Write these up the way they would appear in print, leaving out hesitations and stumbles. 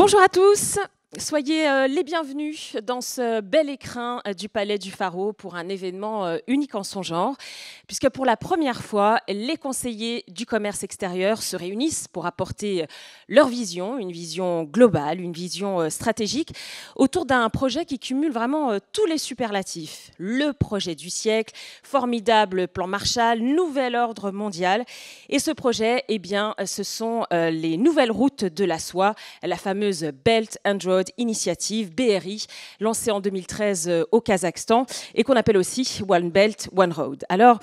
Bonjour à tous, soyez les bienvenus dans ce bel écrin du Palais du Pharo pour un événement unique en son genre, puisque pour la première fois, les conseillers du commerce extérieur se réunissent pour apporter leur vision, une vision globale, une vision stratégique, autour d'un projet qui cumule vraiment tous les superlatifs. Le projet du siècle, formidable plan Marshall, nouvel ordre mondial. Et ce projet, eh bien, ce sont les nouvelles routes de la soie, la fameuse Belt and Road Initiative, BRI, lancée en 2013 au Kazakhstan et qu'on appelle aussi One Belt, One Road. Alors,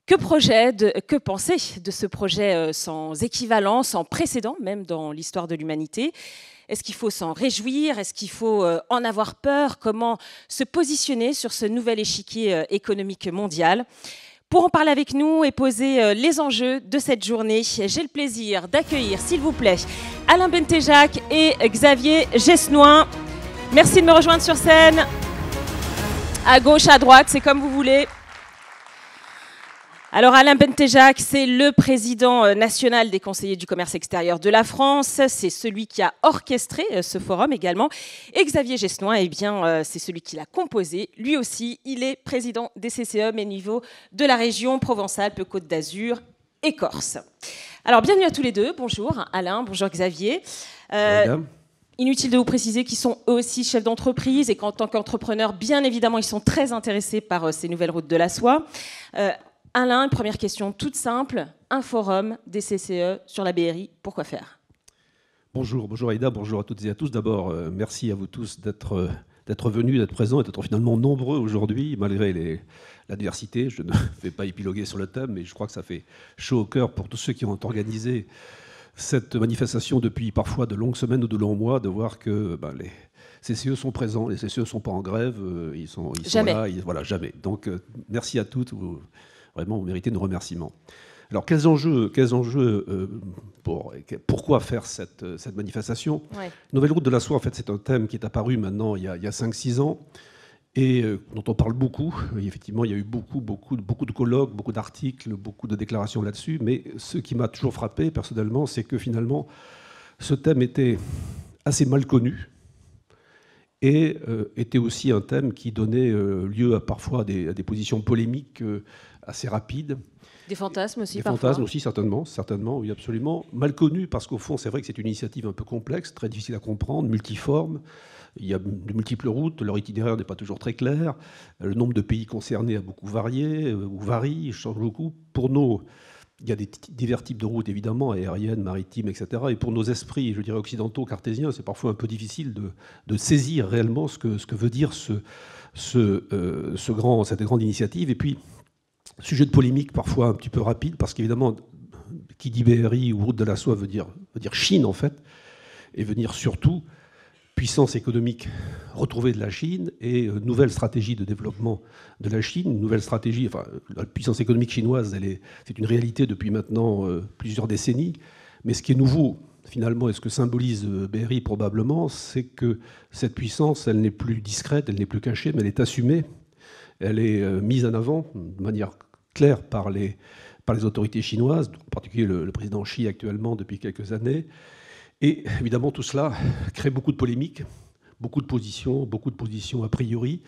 que penser de ce projet sans équivalent, sans précédent, même dans l'histoire de l'humanité ? Est-ce qu'il faut s'en réjouir? Est-ce qu'il faut en avoir peur? Comment se positionner sur ce nouvel échiquier économique mondial? Pour en parler avec nous et poser les enjeux de cette journée, j'ai le plaisir d'accueillir, s'il vous plaît, Alain Bentejac et Xavier Gesnoin. Merci de me rejoindre sur scène. À gauche, à droite, c'est comme vous voulez. Alors Alain Bentejac, c'est le président national des conseillers du commerce extérieur de la France. C'est celui qui a orchestré ce forum également. Et Xavier Gesnoin, eh bien, c'est celui qui l'a composé. Lui aussi, il est président des CCE, mais niveau de la région Provence-Alpes-Côte d'Azur et Corse. Alors bienvenue à tous les deux. Bonjour Alain, bonjour Xavier. Inutile de vous préciser qu'ils sont eux aussi chefs d'entreprise et qu'en tant qu'entrepreneurs, bien évidemment, ils sont très intéressés par ces nouvelles routes de la soie. Alain, une première question toute simple. Un forum des CCE sur la BRI, pourquoi faire? Bonjour Aïda, bonjour à toutes et à tous. D'abord, merci à vous tous d'être venus, d'être présents et d'être finalement nombreux aujourd'hui, malgré la diversité. Je ne vais pas épiloguer sur le thème, mais je crois que ça fait chaud au cœur pour tous ceux qui ont organisé cette manifestation depuis parfois de longues semaines ou de longs mois, de voir que les CCE sont présents, les CCE ne sont pas en grève, ils sont là, voilà, jamais. Donc merci à toutes. Vraiment, vous méritez nos remerciements. Alors, quels enjeux pourquoi faire cette manifestation? Nouvelle route de la soie, en fait, c'est un thème qui est apparu maintenant il y a 5-6 ans et dont on parle beaucoup. Et effectivement, il y a eu beaucoup de colloques, beaucoup d'articles, beaucoup de déclarations là-dessus. Mais ce qui m'a toujours frappé, personnellement, c'est que finalement, ce thème était assez mal connu et était aussi un thème qui donnait lieu parfois à des positions polémiques assez rapides. Des fantasmes aussi, parfois. Des fantasmes aussi, certainement, oui, absolument. Mal connu, parce qu'au fond, c'est vrai que c'est une initiative un peu complexe, très difficile à comprendre, multiforme. Il y a de multiples routes, leur itinéraire n'est pas toujours très clair. Le nombre de pays concernés a beaucoup varié, ou varie, change beaucoup. Il y a des divers types de routes, évidemment, aériennes, maritimes, etc. Et pour nos esprits, je dirais occidentaux, cartésiens, c'est parfois un peu difficile de saisir réellement ce que veut dire cette grande initiative. Et puis, sujet de polémique parfois un petit peu rapide, parce qu'évidemment, qui dit BRI ou route de la soie veut dire Chine, en fait, et veut dire surtout puissance économique retrouvée de la Chine et nouvelle stratégie de développement de la Chine, nouvelle stratégie, enfin, la puissance économique chinoise, c'est une réalité depuis maintenant plusieurs décennies, mais ce qui est nouveau, finalement, et ce que symbolise BRI probablement, c'est que cette puissance, elle n'est plus discrète, elle n'est plus cachée, mais elle est assumée, elle est mise en avant de manière claire par les autorités chinoises, en particulier le président Xi actuellement depuis quelques années. Et évidemment, tout cela crée beaucoup de polémiques, beaucoup de positions a priori.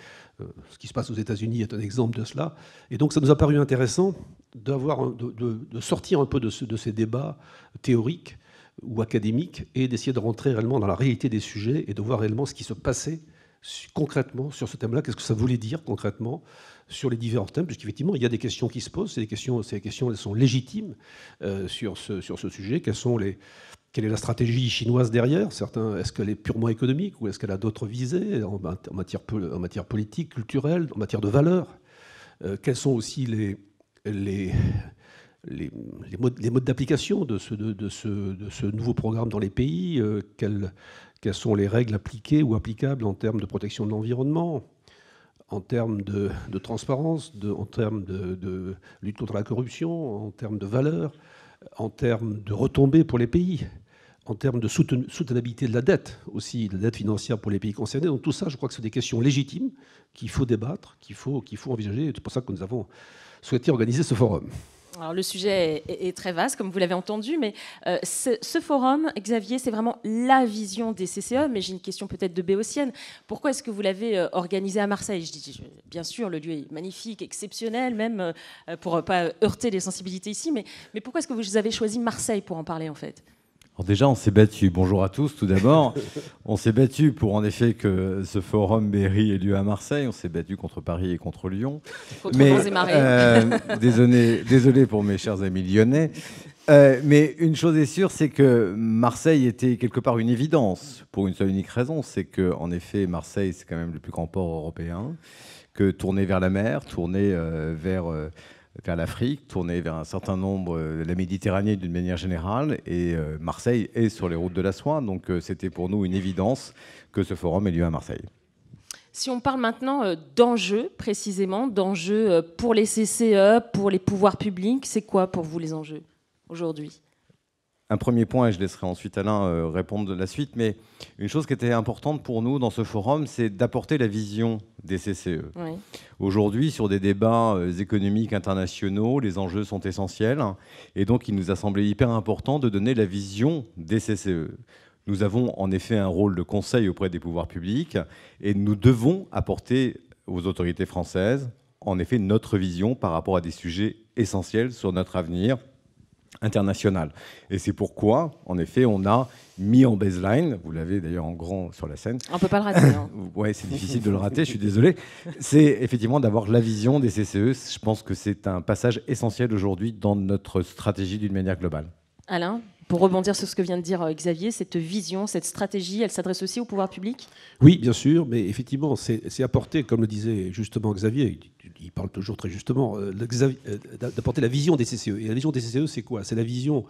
Ce qui se passe aux États-Unis est un exemple de cela. Et donc, ça nous a paru intéressant de sortir un peu de ces débats théoriques ou académiques et d'essayer de rentrer réellement dans la réalité des sujets et de voir réellement ce qui se passait concrètement sur ce thème-là. Qu'est-ce que ça voulait dire concrètement sur les différents thèmes, puisqu'effectivement, il y a des questions qui se posent. Ces questions elles sont légitimes sur ce sujet. Quelle est la stratégie chinoise derrière? Est-ce qu'elle est purement économique ou est-ce qu'elle a d'autres visées en matière politique, culturelle, en matière de valeurs? Quels sont aussi les modes d'application de ce nouveau programme dans les pays? Quelles sont les règles appliquées ou applicables en termes de protection de l'environnement, en termes de transparence, en termes de lutte contre la corruption, en termes de valeurs, en termes de retombées pour les pays, en termes de soutenabilité de la dette aussi, de la dette financière pour les pays concernés. Donc tout ça, je crois que c'est des questions légitimes qu'il faut débattre, qu'il faut envisager. C'est pour ça que nous avons souhaité organiser ce forum. Alors, le sujet est très vaste, comme vous l'avez entendu, mais ce forum, Xavier, c'est vraiment la vision des CCE, mais j'ai une question peut-être de béotienne. Pourquoi est-ce que vous l'avez organisé à Marseille? Je dis, bien sûr, le lieu est magnifique, exceptionnel, même pour ne pas heurter les sensibilités ici, mais pourquoi est-ce que vous avez choisi Marseille pour en parler, en fait? Alors déjà, on s'est battu. Bonjour à tous, tout d'abord. On s'est battu pour, en effet, que ce forum BRI ait lieu à Marseille. On s'est battu contre Paris et contre Lyon. Contre vents et marées. Désolé pour mes chers amis lyonnais. Mais une chose est sûre, c'est que Marseille était quelque part une évidence, pour une seule unique raison. C'est qu'en effet, Marseille, c'est quand même le plus grand port européen, que tourner vers la mer, tourner vers l'Afrique, tourner vers un certain nombre, la Méditerranée d'une manière générale, et Marseille est sur les routes de la soie, donc c'était pour nous une évidence que ce forum ait lieu à Marseille. Si on parle maintenant d'enjeux, précisément, d'enjeux pour les CCE, pour les pouvoirs publics, c'est quoi pour vous les enjeux aujourd'hui? Un premier point, et je laisserai ensuite Alain répondre de la suite, mais une chose qui était importante pour nous dans ce forum, c'est d'apporter la vision des CCE. Oui. Aujourd'hui, sur des débats économiques internationaux, les enjeux sont essentiels, et donc il nous a semblé hyper important de donner la vision des CCE. Nous avons en effet un rôle de conseil auprès des pouvoirs publics, et nous devons apporter aux autorités françaises, en effet, notre vision par rapport à des sujets essentiels sur notre avenir international. Et c'est pourquoi, en effet, on a mis en baseline, vous l'avez d'ailleurs en grand sur la scène. On ne peut pas le rater. Hein. Ouais, c'est difficile de le rater, je suis désolé. C'est effectivement d'avoir la vision des CCE. Je pense que c'est un passage essentiel aujourd'hui dans notre stratégie d'une manière globale. Alain, pour rebondir sur ce que vient de dire Xavier, cette vision, cette stratégie, elle s'adresse aussi au pouvoir public? Oui, bien sûr, mais effectivement, c'est apporter, comme le disait justement Xavier, il parle toujours très justement, d'apporter la vision des CCE. Et la vision des CCE, c'est quoi? C'est la vision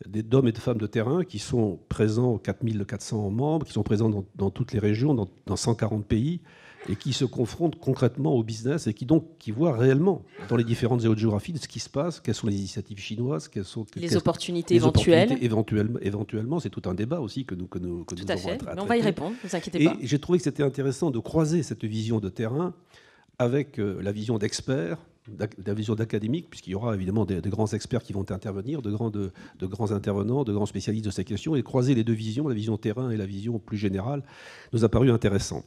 d'hommes et de femmes de terrain qui sont présents, 4400 membres, qui sont présents dans toutes les régions, dans 140 pays, et qui se confrontent concrètement au business et qui voient réellement dans les différentes zones géographiques ce qui se passe, quelles sont les initiatives chinoises, les opportunités éventuelles. Éventuellement, c'est tout un débat aussi que nous tout avons à fait. à Mais on va y répondre, ne vous inquiétez pas. Et j'ai trouvé que c'était intéressant de croiser cette vision de terrain avec la vision d'experts, la vision d'académiques, puisqu'il y aura évidemment des grands experts qui vont intervenir, de grands intervenants, de grands spécialistes de ces questions, et croiser les deux visions, la vision terrain et la vision plus générale, nous a paru intéressant.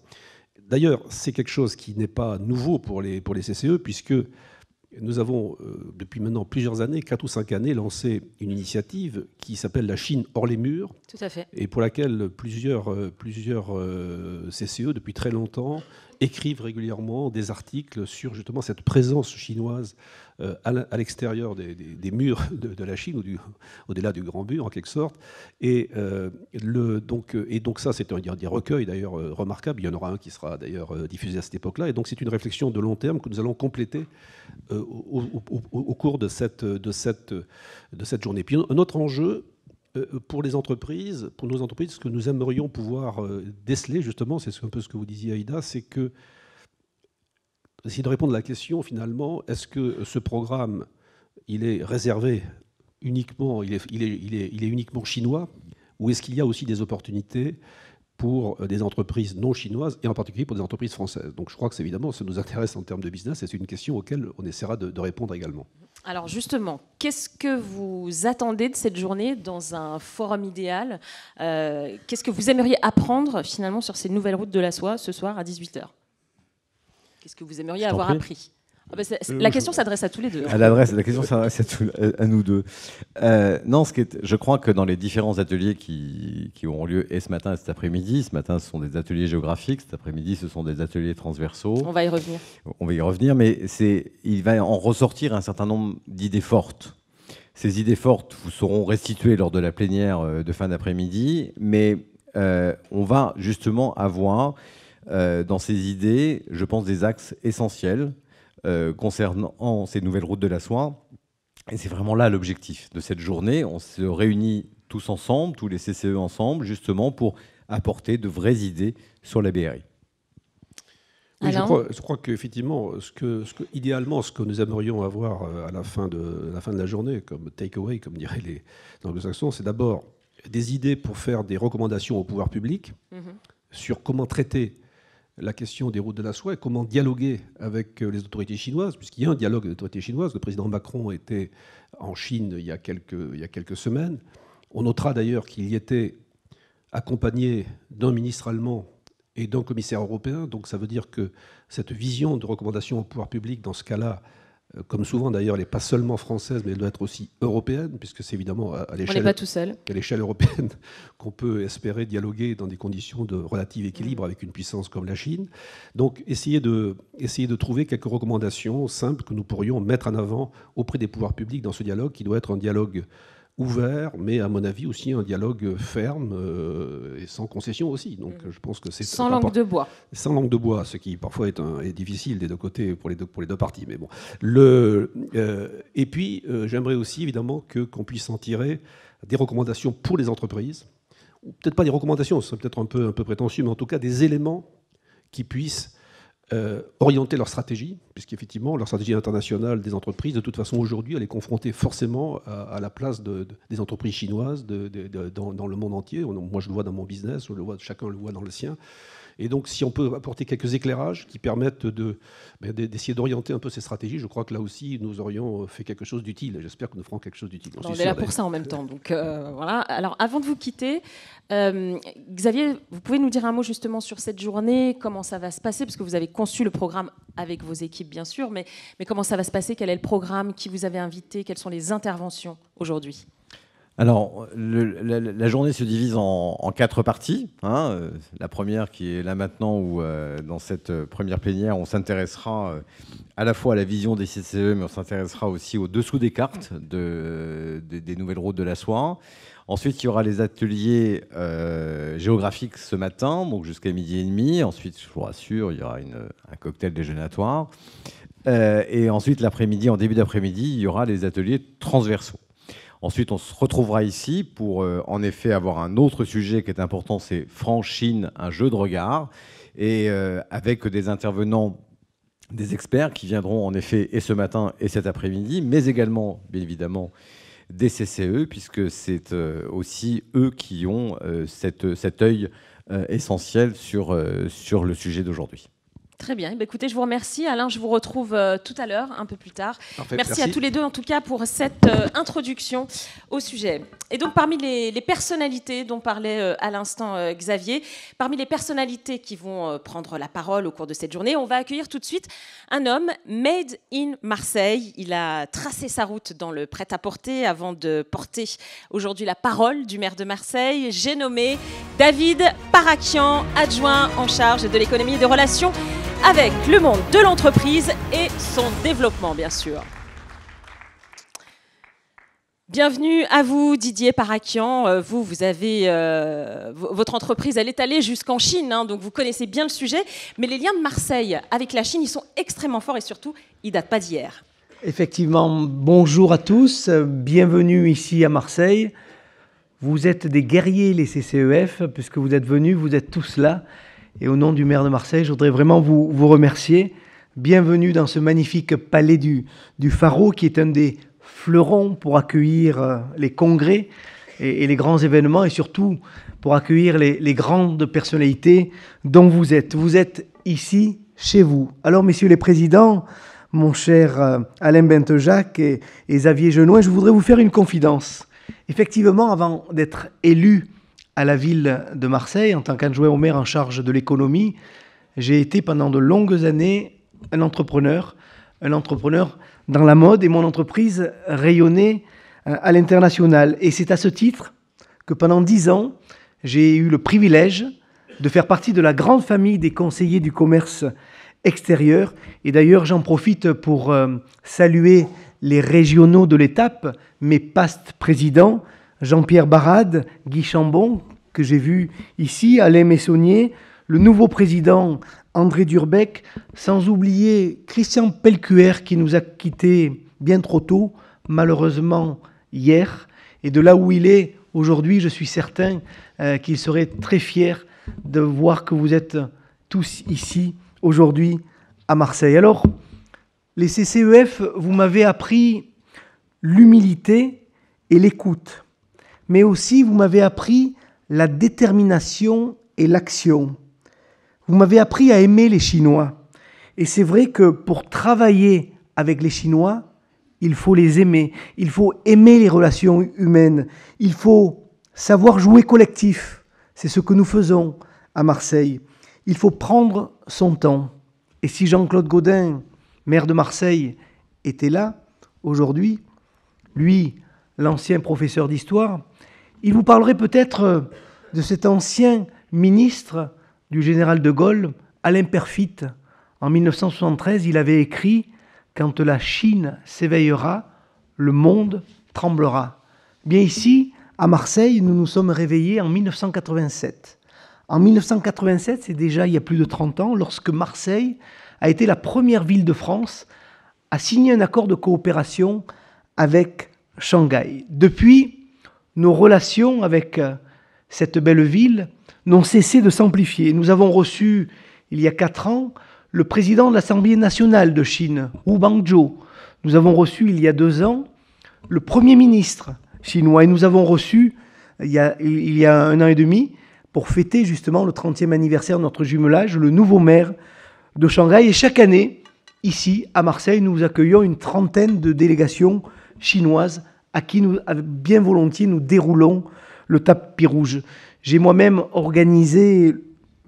D'ailleurs, c'est quelque chose qui n'est pas nouveau pour les CCE, puisque nous avons, depuis maintenant plusieurs années, 4 ou 5 années, lancé une initiative qui s'appelle la Chine hors les murs. Tout à fait. Et pour laquelle plusieurs CCE, depuis très longtemps, écrivent régulièrement des articles sur justement cette présence chinoise à l'extérieur des murs de la Chine, ou au-delà du grand mur en quelque sorte. Et donc ça, c'est des recueils d'ailleurs remarquables. Il y en aura un qui sera d'ailleurs diffusé à cette époque-là. Et donc c'est une réflexion de long terme que nous allons compléter au cours de cette journée. Puis un autre enjeu, pour les entreprises, pour nos entreprises, ce que nous aimerions pouvoir déceler, justement, c'est un peu ce que vous disiez, Aïda, c'est que, essayer de répondre à la question, finalement, est-ce que ce programme, il est réservé uniquement, il est uniquement chinois, ou est-ce qu'il y a aussi des opportunités pour des entreprises non chinoises, et en particulier pour des entreprises françaises? Donc je crois que évidemment, ça nous intéresse en termes de business, et c'est une question auquel on essaiera de répondre également. Alors justement, qu'est-ce que vous attendez de cette journée dans un forum idéal? Qu'est-ce que vous aimeriez apprendre finalement sur ces nouvelles routes de la soie ce soir à 18h? Qu'est-ce que vous aimeriez avoir appris? La question s'adresse à tous les deux. La question s'adresse à nous deux. Non, je crois que dans les différents ateliers qui auront lieu et ce matin et cet après-midi, ce matin ce sont des ateliers géographiques, cet après-midi ce sont des ateliers transversaux. On va y revenir. On va y revenir, mais il va en ressortir un certain nombre d'idées fortes. Ces idées fortes vous seront restituées lors de la plénière de fin d'après-midi, mais on va justement avoir dans ces idées, je pense, des axes essentiels concernant ces nouvelles routes de la soie. Et c'est vraiment là l'objectif de cette journée. On se réunit tous ensemble, tous les CCE ensemble, justement pour apporter de vraies idées sur la BRI. Oui, je crois qu'effectivement, idéalement, ce que nous aimerions avoir à la fin de la journée, comme take-away, comme diraient les anglo-saxons, c'est d'abord des idées pour faire des recommandations au pouvoir public sur comment traiter la question des routes de la soie et comment dialoguer avec les autorités chinoises, puisqu'il y a un dialogue avec les autorités chinoises. Le président Macron était en Chine il y a quelques semaines. On notera d'ailleurs qu'il y était accompagné d'un ministre allemand et d'un commissaire européen. Donc ça veut dire que cette vision de recommandation au pouvoir public, dans ce cas-là, comme souvent d'ailleurs, elle n'est pas seulement française, mais elle doit être aussi européenne, puisque c'est évidemment à l'échelle européenne qu'on peut espérer dialoguer dans des conditions de relatif équilibre avec une puissance comme la Chine. Donc essayer de trouver quelques recommandations simples que nous pourrions mettre en avant auprès des pouvoirs publics dans ce dialogue, qui doit être un dialogue ouvert, mais à mon avis aussi un dialogue ferme et sans concession aussi. Donc je pense que c'est sans langue de bois. Sans langue de bois, ce qui parfois est difficile des deux côtés pour les deux parties. Mais bon, et puis j'aimerais aussi évidemment qu'on puisse en tirer des recommandations pour les entreprises, ou peut-être pas des recommandations, ce serait peut-être un peu prétentieux, mais en tout cas des éléments qui puissent orienter leur stratégie, puisqu'effectivement, leur stratégie internationale des entreprises, de toute façon, aujourd'hui, elle est confrontée forcément à la place des entreprises chinoises dans le monde entier. Moi, je le vois dans mon business, chacun le voit dans le sien. Et donc, si on peut apporter quelques éclairages qui permettent d'essayer d'orienter un peu ces stratégies, je crois que là aussi, nous aurions fait quelque chose d'utile. J'espère que nous ferons quelque chose d'utile. On est là pour ça en même temps. Donc, voilà. Alors, avant de vous quitter, Xavier, vous pouvez nous dire un mot justement sur cette journée, comment ça va se passer, parce que vous avez conçu le programme avec vos équipes, bien sûr, mais comment ça va se passer, quel est le programme, qui vous avez invité, quelles sont les interventions aujourd'hui ? Alors, la journée se divise en 4 parties. La première qui est là maintenant, où dans cette première plénière, on s'intéressera à la fois à la vision des CCE, mais on s'intéressera aussi au dessous des cartes des nouvelles routes de la soie. Ensuite, il y aura les ateliers géographiques ce matin, donc jusqu'à 12h30. Ensuite, je vous rassure, il y aura un cocktail déjeunatoire. Et ensuite, l'après-midi, en début d'après-midi, il y aura les ateliers transversaux. Ensuite, on se retrouvera ici pour, en effet, avoir un autre sujet qui est important, c'est France-Chine, un jeu de regard, et avec des intervenants, des experts qui viendront, en effet, et ce matin et cet après-midi, mais également, bien évidemment, des CCE, puisque c'est aussi eux qui ont cet œil essentiel sur le sujet d'aujourd'hui. Très bien. Écoutez, je vous remercie. Alain, je vous retrouve tout à l'heure, un peu plus tard. Parfait, merci à tous les deux, en tout cas, pour cette introduction au sujet. Et donc, parmi les personnalités dont parlait à l'instant Xavier, parmi les personnalités qui vont prendre la parole au cours de cette journée, on va accueillir tout de suite un homme made in Marseille. Il a tracé sa route dans le prêt-à-porter avant de porter aujourd'hui la parole du maire de Marseille. J'ai nommé David Parakian, adjoint en charge de l'économie et des relations avec le monde de l'entreprise et son développement, bien sûr. Bienvenue à vous, Didier Parakian. Vous avez votre entreprise, elle est allée jusqu'en Chine, donc vous connaissez bien le sujet. Mais les liens de Marseille avec la Chine, ils sont extrêmement forts et surtout, ils ne datent pas d'hier. Effectivement, bonjour à tous, bienvenue ici à Marseille. Vous êtes des guerriers, les CCEF, puisque vous êtes venus, vous êtes tous là. Et au nom du maire de Marseille, je voudrais vraiment vous remercier. Bienvenue dans ce magnifique palais du Pharo, qui est un des fleurons pour accueillir les congrès et les grands événements, et surtout pour accueillir les grandes personnalités dont vous êtes. Vous êtes ici, chez vous. Alors, messieurs les présidents, mon cher Alain Bentejac et Xavier Genoin, je voudrais vous faire une confidence. Effectivement, avant d'être élu à la ville de Marseille, en tant qu'adjoint au maire en charge de l'économie, j'ai été pendant de longues années un entrepreneur dans la mode, et mon entreprise rayonnait à l'international. Et c'est à ce titre que pendant 10 ans, j'ai eu le privilège de faire partie de la grande famille des conseillers du commerce extérieur. Et d'ailleurs, j'en profite pour saluer les régionaux de l'étape, mes past présidents, Jean-Pierre Barade, Guy Chambon, que j'ai vu ici, Alain Messonnier, le nouveau président André Durbec, sans oublier Christian Pelcuer qui nous a quittés bien trop tôt, malheureusement hier. Et de là où il est aujourd'hui, je suis certain qu'il serait très fier de voir que vous êtes tous ici aujourd'hui à Marseille. Alors, les CCEF, vous m'avez appris l'humilité et l'écoute. Mais aussi, vous m'avez appris la détermination et l'action. Vous m'avez appris à aimer les Chinois. Et c'est vrai que pour travailler avec les Chinois, il faut les aimer. Il faut aimer les relations humaines. Il faut savoir jouer collectif. C'est ce que nous faisons à Marseille. Il faut prendre son temps. Et si Jean-Claude Gaudin, maire de Marseille, était là aujourd'hui, lui, l'ancien professeur d'histoire, il vous parlerait peut-être de cet ancien ministre du général de Gaulle, Alain Peyrefitte. En 1973, il avait écrit « Quand la Chine s'éveillera, le monde tremblera ». Bien ici, à Marseille, nous nous sommes réveillés en 1987. En 1987, c'est déjà il y a plus de 30 ans, lorsque Marseille a été la première ville de France à signer un accord de coopération avec Shanghai. Depuis, nos relations avec cette belle ville n'ont cessé de s'amplifier. Nous avons reçu, il y a 4 ans, le président de l'Assemblée nationale de Chine, Wu Bangzhou. Nous avons reçu, il y a 2 ans, le Premier ministre chinois. Et nous avons reçu, il y a 1 an et demi, pour fêter justement le 30e anniversaire de notre jumelage, le nouveau maire de Shanghai. Et chaque année, ici, à Marseille, nous accueillons une trentaine de délégations chinoises à qui nous, bien volontiers, nous déroulons le tapis rouge. J'ai moi-même organisé,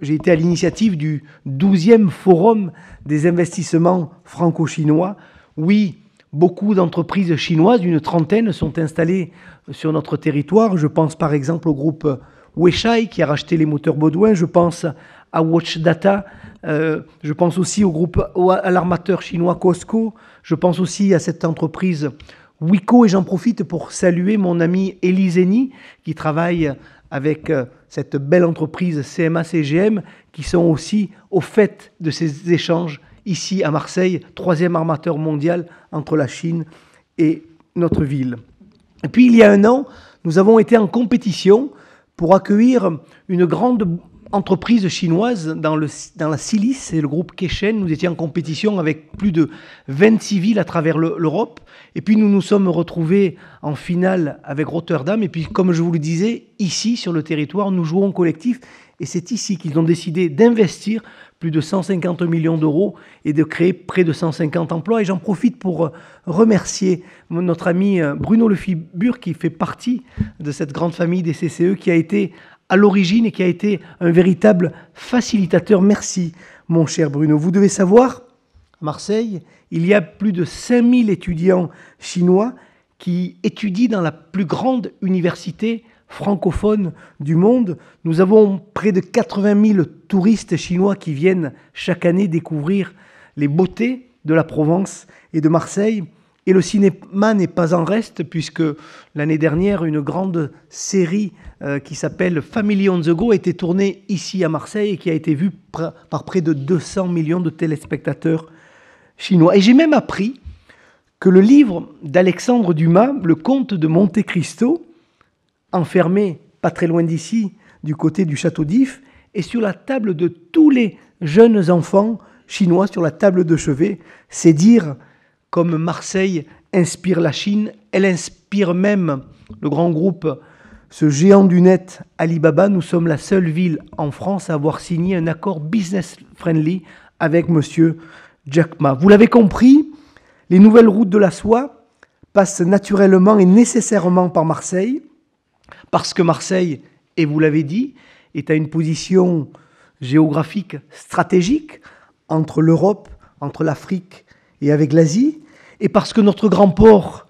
j'ai été à l'initiative du 12e Forum des investissements franco-chinois. Oui, beaucoup d'entreprises chinoises, une trentaine, sont installées sur notre territoire. Je pense par exemple au groupe Weichai qui a racheté les moteurs Baudouin. Je pense à Watch Data. Je pense aussi au groupe, à l'armateur chinois Cosco. Je pense aussi à cette entreprise Wiko. Et j'en profite pour saluer mon ami Eliseni qui travaille avec cette belle entreprise CMA-CGM qui sont aussi au fait de ces échanges ici à Marseille, 3e armateur mondial entre la Chine et notre ville. Et puis il y a 1 an, nous avons été en compétition pour accueillir une grande entreprise chinoise dans la silice, c'est le groupe Keshen. Nous étions en compétition avec plus de 26 villes à travers l'Europe. Et puis nous nous sommes retrouvés en finale avec Rotterdam. Et puis comme je vous le disais, ici sur le territoire, nous jouons collectif. Et c'est ici qu'ils ont décidé d'investir plus de 150 millions d'euros et de créer près de 150 emplois. Et j'en profite pour remercier notre ami Bruno Lefibure qui fait partie de cette grande famille des CCE qui a été à l'origine et qui a été un véritable facilitateur. Merci, mon cher Bruno. Vous devez savoir, à Marseille, il y a plus de 5000 étudiants chinois qui étudient dans la plus grande université francophone du monde. Nous avons près de 80 000 touristes chinois qui viennent chaque année découvrir les beautés de la Provence et de Marseille. Et le cinéma n'est pas en reste, puisque l'année dernière, une grande série qui s'appelle Family on the Go a été tournée ici à Marseille et qui a été vue par près de 200 millions de téléspectateurs chinois. Et j'ai même appris que le livre d'Alexandre Dumas, Le Comte de Monte Cristo, enfermé pas très loin d'ici, du côté du château d'If, est sur la table de tous les jeunes enfants chinois, sur la table de chevet. C'est dire comme Marseille inspire la Chine, elle inspire même le grand groupe, ce géant du net Alibaba. Nous sommes la seule ville en France à avoir signé un accord business-friendly avec M. Jack Ma. Vous l'avez compris, les nouvelles routes de la soie passent naturellement et nécessairement par Marseille, parce que Marseille, et vous l'avez dit, est à une position géographique stratégique entre l'Europe, entre l'Afrique et avec l'Asie, et parce que notre grand port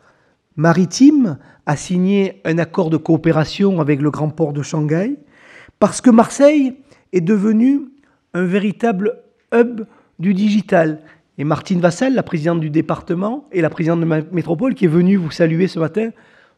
maritime a signé un accord de coopération avec le grand port de Shanghai, parce que Marseille est devenu un véritable hub du digital. Et Martine Vassal, la présidente du département et la présidente de ma métropole, qui est venue vous saluer ce matin,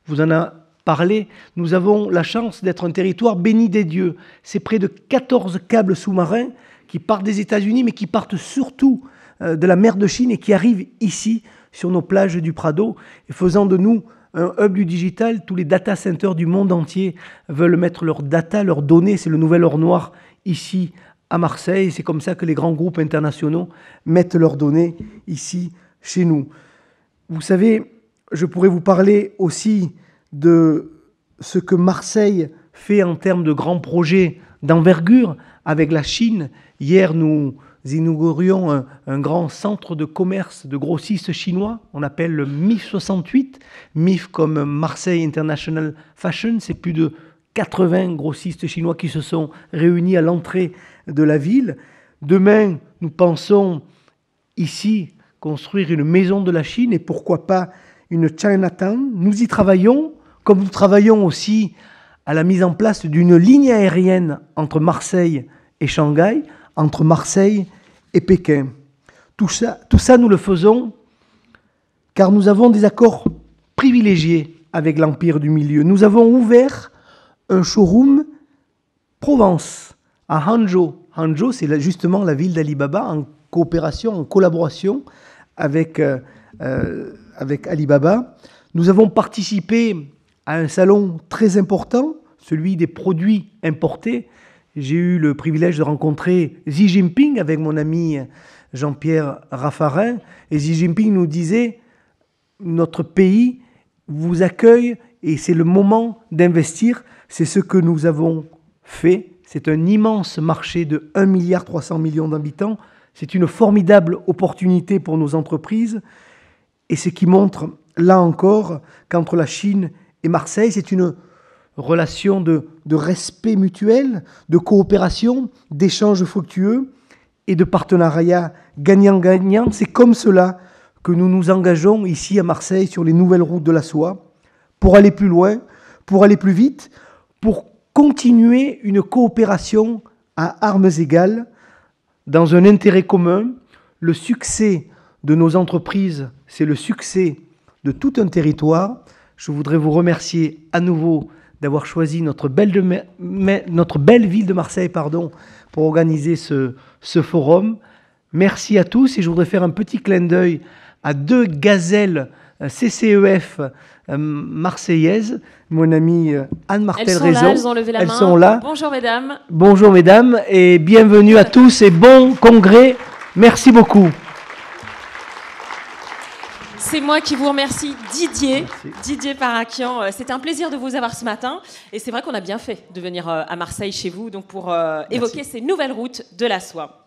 vous en a parlé. Nous avons la chance d'être un territoire béni des dieux. C'est près de 14 câbles sous-marins qui partent des États-Unis, mais qui partent surtout de la mer de Chine et qui arrivent ici, sur nos plages du Prado, et faisant de nous un hub du digital. Tous les data centers du monde entier veulent mettre leurs data, leurs données. C'est le nouvel or noir ici à Marseille. C'est comme ça que les grands groupes internationaux mettent leurs données ici, chez nous. Vous savez, je pourrais vous parler aussi de ce que Marseille fait en termes de grands projets d'envergure avec la Chine. Hier, nous inaugurions un grand centre de commerce de grossistes chinois. On appelle le MIF 68. MIF comme Marseille International Fashion. C'est plus de 80 grossistes chinois qui se sont réunis à l'entrée de la ville. Demain, nous pensons ici construire une maison de la Chine et pourquoi pas une Chinatown. Nous y travaillons, comme nous travaillons aussi à la mise en place d'une ligne aérienne entre Marseille et Shanghai, entre Marseille et Pékin. Tout ça, nous le faisons car nous avons des accords privilégiés avec l'Empire du Milieu. Nous avons ouvert un showroom Provence à Hangzhou. Hangzhou, c'est justement la ville d'Alibaba en coopération, en collaboration avec Alibaba. Nous avons participé à un salon très important, celui des produits importés. J'ai eu le privilège de rencontrer Xi Jinping avec mon ami Jean-Pierre Raffarin. Et Xi Jinping nous disait « Notre pays vous accueille et c'est le moment d'investir ». C'est ce que nous avons fait. C'est un immense marché de 1,3 milliard d'habitants. C'est une formidable opportunité pour nos entreprises. Et ce qui montre, là encore, qu'entre la Chine et Marseille, c'est une relation de respect mutuel, de coopération, d'échanges fructueux et de partenariat gagnant-gagnant. C'est comme cela que nous nous engageons ici à Marseille sur les nouvelles routes de la soie pour aller plus loin, pour aller plus vite, pour continuer une coopération à armes égales dans un intérêt commun. Le succès de nos entreprises, c'est le succès de tout un territoire. Je voudrais vous remercier à nouveau d'avoir choisi notre belle ville de Marseille pour organiser ce forum. Merci à tous et je voudrais faire un petit clin d'œil à 2 gazelles CCEF marseillaises, mon amie Anne-Martel Raison. Elles ont levé la main. Elles sont là. Bonjour mesdames. Bonjour mesdames et bienvenue à tous et bon congrès. Merci beaucoup. C'est moi qui vous remercie, Didier Parakian. C'était un plaisir de vous avoir ce matin. Et c'est vrai qu'on a bien fait de venir à Marseille chez vous donc pour évoquer ces nouvelles routes de la soie.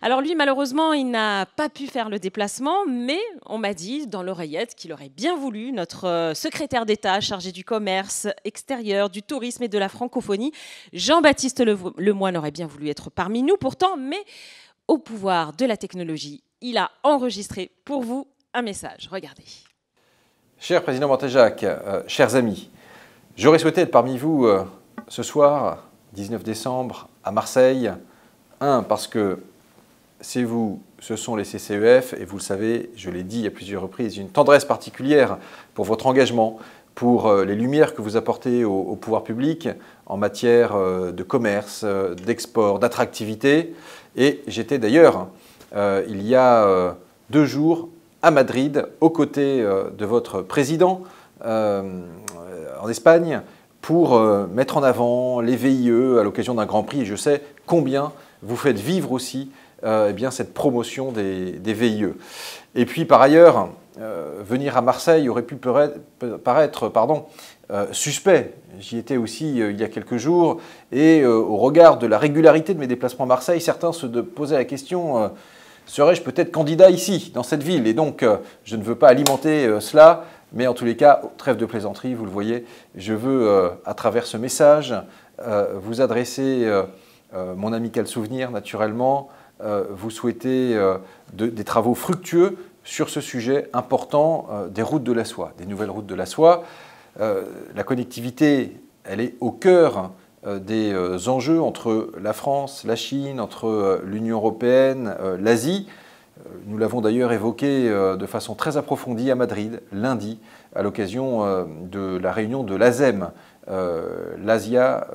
Alors lui, malheureusement, il n'a pas pu faire le déplacement, mais on m'a dit dans l'oreillette qu'il aurait bien voulu, notre secrétaire d'État chargé du commerce extérieur, du tourisme et de la francophonie, Jean-Baptiste Lemoyne aurait bien voulu être parmi nous. Pourtant, mais au pouvoir de la technologie, il a enregistré pour vous un message. Regardez. Cher Président Mortejac, chers amis, j'aurais souhaité être parmi vous ce soir, 19 décembre, à Marseille. Parce que c'est vous, ce sont les CCEF, et vous le savez, je l'ai dit à plusieurs reprises, une tendresse particulière pour votre engagement, pour les lumières que vous apportez au pouvoir public en matière de commerce, d'export, d'attractivité. Et j'étais d'ailleurs, il y a 2 jours, à Madrid, aux côtés de votre président en Espagne, pour mettre en avant les VIE à l'occasion d'un Grand Prix. Et je sais combien vous faites vivre aussi eh bien, cette promotion des VIE. Et puis par ailleurs, venir à Marseille aurait pu paraître suspect. J'y étais aussi il y a quelques jours et au regard de la régularité de mes déplacements à Marseille, certains se posaient la question serais-je peut-être candidat ici, dans cette ville? Et donc, je ne veux pas alimenter cela, mais en tous les cas, trêve de plaisanterie, vous le voyez, je veux, à travers ce message, vous adresser mon amical souvenir, naturellement, vous souhaiter des travaux fructueux sur ce sujet important des routes de la soie, des nouvelles routes de la soie. La connectivité, elle est au cœur des enjeux entre la France, la Chine, entre l'Union européenne, l'Asie. Nous l'avons d'ailleurs évoqué de façon très approfondie à Madrid, lundi, à l'occasion de la réunion de l'ASEM, l'Asia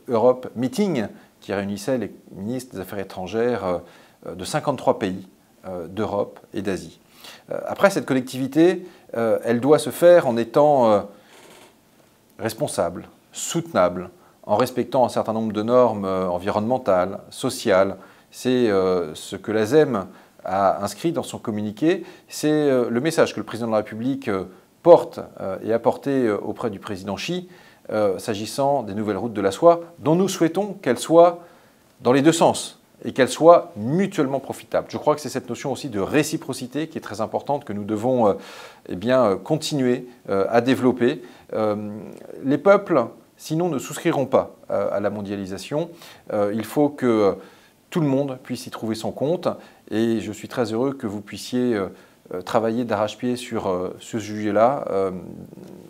Europe Meeting, qui réunissait les ministres des Affaires étrangères de 53 pays d'Europe et d'Asie. Après, cette connectivité, elle doit se faire en étant responsable, soutenable, en respectant un certain nombre de normes environnementales, sociales. C'est ce que l'ASEM a inscrit dans son communiqué. C'est le message que le président de la République porte et a porté auprès du président Xi s'agissant des nouvelles routes de la soie, dont nous souhaitons qu'elles soient dans les deux sens et qu'elles soient mutuellement profitables. Je crois que c'est cette notion aussi de réciprocité qui est très importante, que nous devons continuer à développer. Les peuples, sinon, ne souscriront pas à la mondialisation. Il faut que tout le monde puisse y trouver son compte, et je suis très heureux que vous puissiez travailler d'arrache-pied sur ce sujet-là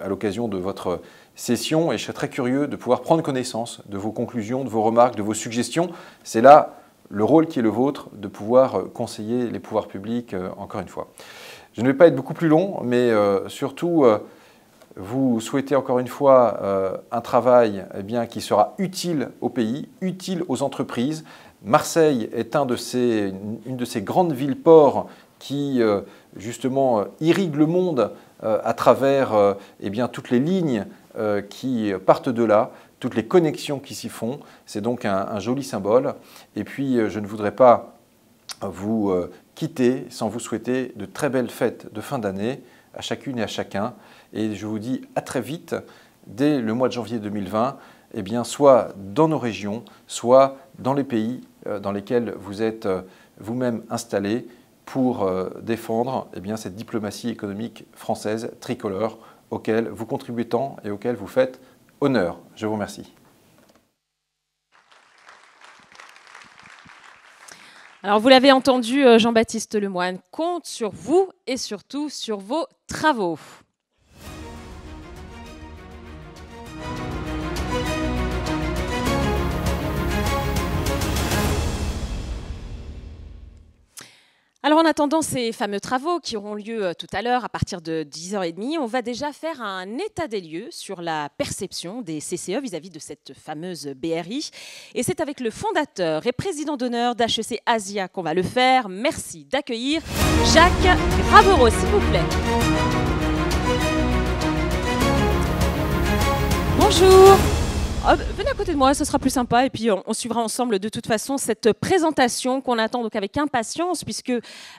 à l'occasion de votre session, et je serais très curieux de pouvoir prendre connaissance de vos conclusions, de vos remarques, de vos suggestions. C'est là le rôle qui est le vôtre, de pouvoir conseiller les pouvoirs publics, encore une fois. Je ne vais pas être beaucoup plus long, mais surtout, vous souhaitez encore une fois un travail qui sera utile au pays, utile aux entreprises. Marseille est une de ces grandes villes-ports qui, justement, irrigue le monde à travers toutes les lignes qui partent de là, toutes les connexions qui s'y font. C'est donc un joli symbole. Et puis, je ne voudrais pas vous quitter sans vous souhaiter de très belles fêtes de fin d'année à chacune et à chacun. Et je vous dis à très vite, dès le mois de janvier 2020, soit dans nos régions, soit dans les pays dans lesquels vous êtes vous-même installés pour défendre cette diplomatie économique française tricolore auquel vous contribuez tant et auquel vous faites honneur. Je vous remercie. Alors, vous l'avez entendu, Jean-Baptiste Lemoine compte sur vous et surtout sur vos travaux. Alors, en attendant ces fameux travaux qui auront lieu tout à l'heure à partir de 10h30, on va déjà faire un état des lieux sur la perception des CCE vis-à-vis de cette fameuse BRI. Et c'est avec le fondateur et président d'honneur d'HEC Asia qu'on va le faire. Merci d'accueillir Jacques Gravereau, s'il vous plaît. Bonjour. Venez à côté de moi, ce sera plus sympa. Et puis, on suivra ensemble de toute façon cette présentation qu'on attend donc avec impatience, puisque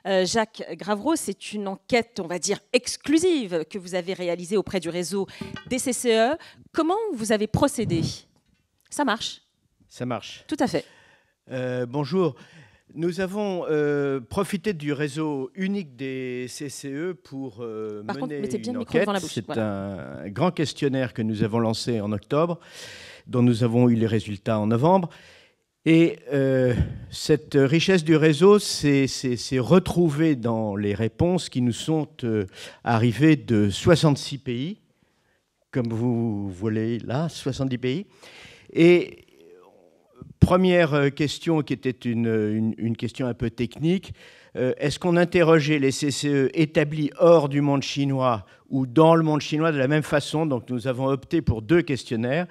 Jacques Gravereau, c'est une enquête, on va dire, exclusive que vous avez réalisée auprès du réseau des CCE. Comment vous avez procédé? Ça marche? Ça marche. Tout à fait. Bonjour. Nous avons profité du réseau unique des CCE pour mener une enquête. C'est un grand questionnaire que nous avons lancé en octobre, dont nous avons eu les résultats en novembre. Et cette richesse du réseau s'est retrouvée dans les réponses qui nous sont arrivées de 66 pays, comme vous voyez là, 70 pays. Et première question qui était une question un peu technique, est-ce qu'on interrogeait les CCE établis hors du monde chinois ou dans le monde chinois de la même façon? Donc nous avons opté pour deux questionnaires,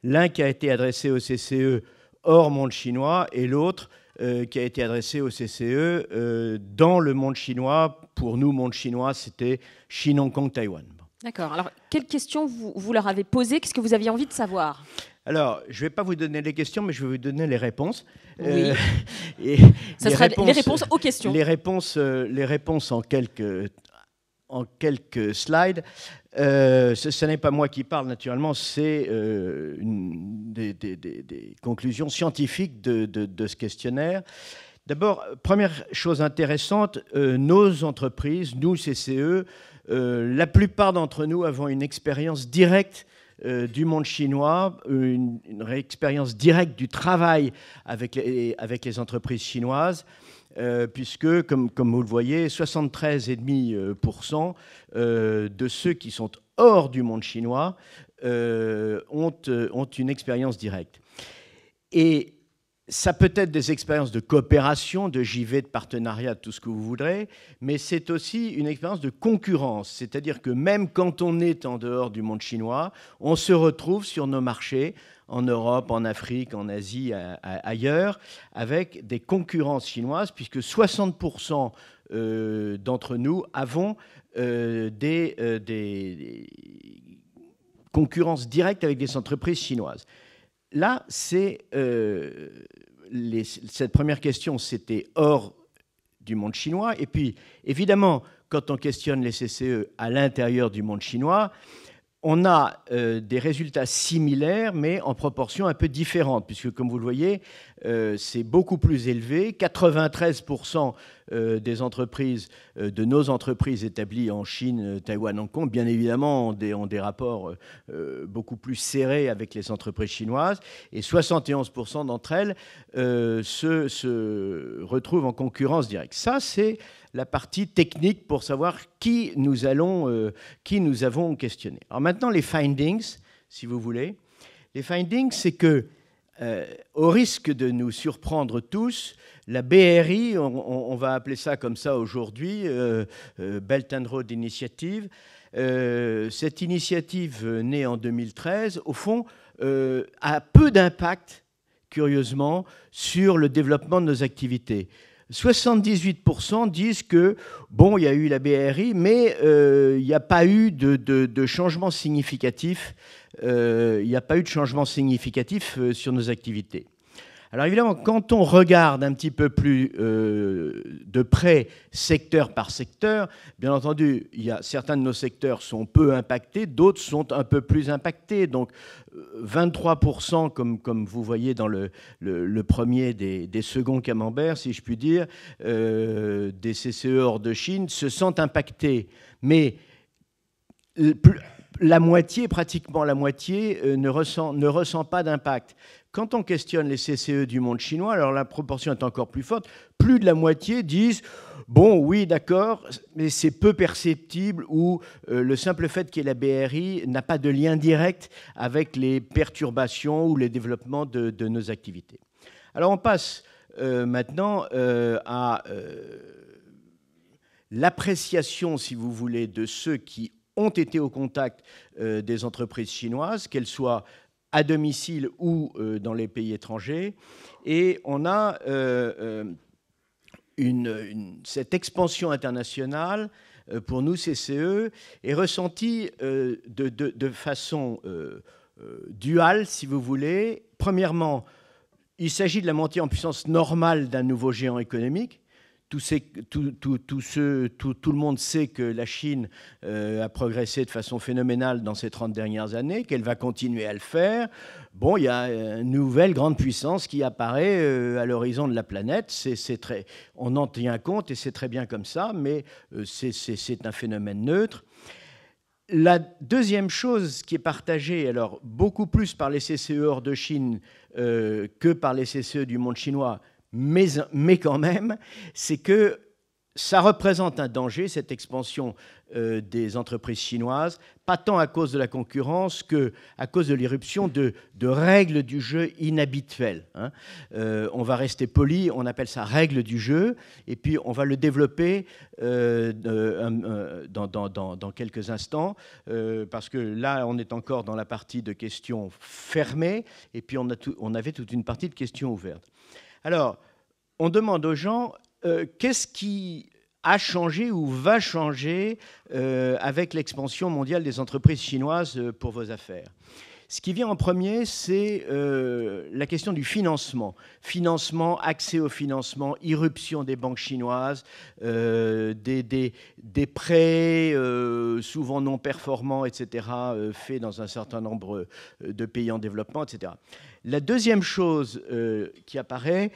l'un qui a été adressé aux CCE hors monde chinois et l'autre qui a été adressé aux CCE dans le monde chinois. Pour nous, monde chinois, c'était Chine, Hong Kong, Taïwan. D'accord. Alors, quelles questions vous leur avez posées? Qu'est-ce que vous aviez envie de savoir? Alors, je ne vais pas vous donner les questions, mais je vais vous donner les réponses. Oui. Ça sera les réponses aux questions. Les réponses en quelques slides. Ce n'est pas moi qui parle, naturellement, c'est des conclusions scientifiques de ce questionnaire. D'abord, première chose intéressante, nos entreprises, nous, CCE, la plupart d'entre nous avons une expérience directe du monde chinois, une expérience directe du travail avec les entreprises chinoises, puisque, comme vous le voyez, 73,5% de ceux qui sont hors du monde chinois ont une expérience directe. Et ça peut être des expériences de coopération, de JV, de partenariat, tout ce que vous voudrez, mais c'est aussi une expérience de concurrence. C'est-à-dire que même quand on est en dehors du monde chinois, on se retrouve sur nos marchés, en Europe, en Afrique, en Asie, ailleurs, avec des concurrences chinoises, puisque 60% d'entre nous avons des concurrences directes avec des entreprises chinoises. Là, cette première question, c'était hors du monde chinois. Et puis, évidemment, quand on questionne les CCE à l'intérieur du monde chinois, on a des résultats similaires, mais en proportion un peu différente, puisque, comme vous le voyez, c'est beaucoup plus élevé. 93% des entreprises, de nos entreprises établies en Chine, Taïwan, Hong Kong, bien évidemment, ont des rapports beaucoup plus serrés avec les entreprises chinoises, et 71% d'entre elles se retrouvent en concurrence directe. Ça, c'est la partie technique pour savoir qui nous avons questionné. Alors maintenant, les findings, si vous voulez. Les findings, c'est que, au risque de nous surprendre tous, la BRI, on va appeler ça comme ça aujourd'hui, Belt and Road Initiative, cette initiative née en 2013, au fond, a peu d'impact, curieusement, sur le développement de nos activités. 78% disent que, bon, il y a eu la BRI, mais il n'y a pas eu de changement significatif. Il n'y a pas eu de changement significatif sur nos activités. Alors évidemment, quand on regarde un petit peu plus de près, secteur par secteur, bien entendu, certains de nos secteurs sont peu impactés, d'autres sont un peu plus impactés. Donc 23%, comme vous voyez dans le premier des seconds camemberts, si je puis dire, des CCE hors de Chine, se sentent impactés. Mais la moitié, pratiquement la moitié, ne ressent pas d'impact. Quand on questionne les CCE du monde chinois, alors la proportion est encore plus forte, plus de la moitié disent « bon, oui, d'accord, mais c'est peu perceptible » ou le simple fait qu'il y ait la BRI n'a pas de lien direct avec les perturbations ou les développements de nos activités. Alors on passe maintenant à l'appréciation, si vous voulez, de ceux qui ont été au contact des entreprises chinoises, qu'elles soient à domicile ou dans les pays étrangers. Et on a cette expansion internationale, pour nous, CCE, est ressentie de façon duale, si vous voulez. Premièrement, il s'agit de la montée en puissance normale d'un nouveau géant économique. Tout le monde sait que la Chine a progressé de façon phénoménale dans ces 30 dernières années, qu'elle va continuer à le faire. Bon, il y a une nouvelle grande puissance qui apparaît à l'horizon de la planète. On en tient compte et c'est très bien comme ça, mais c'est un phénomène neutre. La deuxième chose qui est partagée, alors beaucoup plus par les CCE hors de Chine que par les CCE du monde chinois, mais quand même, c'est que ça représente un danger, cette expansion des entreprises chinoises, pas tant à cause de la concurrence qu'à cause de l'irruption de règles du jeu inhabituelles. On va rester poli, on appelle ça règles du jeu, et puis on va le développer dans quelques instants, parce que là, on est encore dans la partie de questions fermées, et puis on avait toute une partie de questions ouvertes. Alors, on demande aux gens qu'est-ce qui a changé ou va changer avec l'expansion mondiale des entreprises chinoises pour vos affaires. Ce qui vient en premier, c'est la question du financement. Financement, accès au financement, irruption des banques chinoises, des prêts souvent non performants, etc., faits dans un certain nombre de pays en développement, etc. La deuxième chose qui apparaît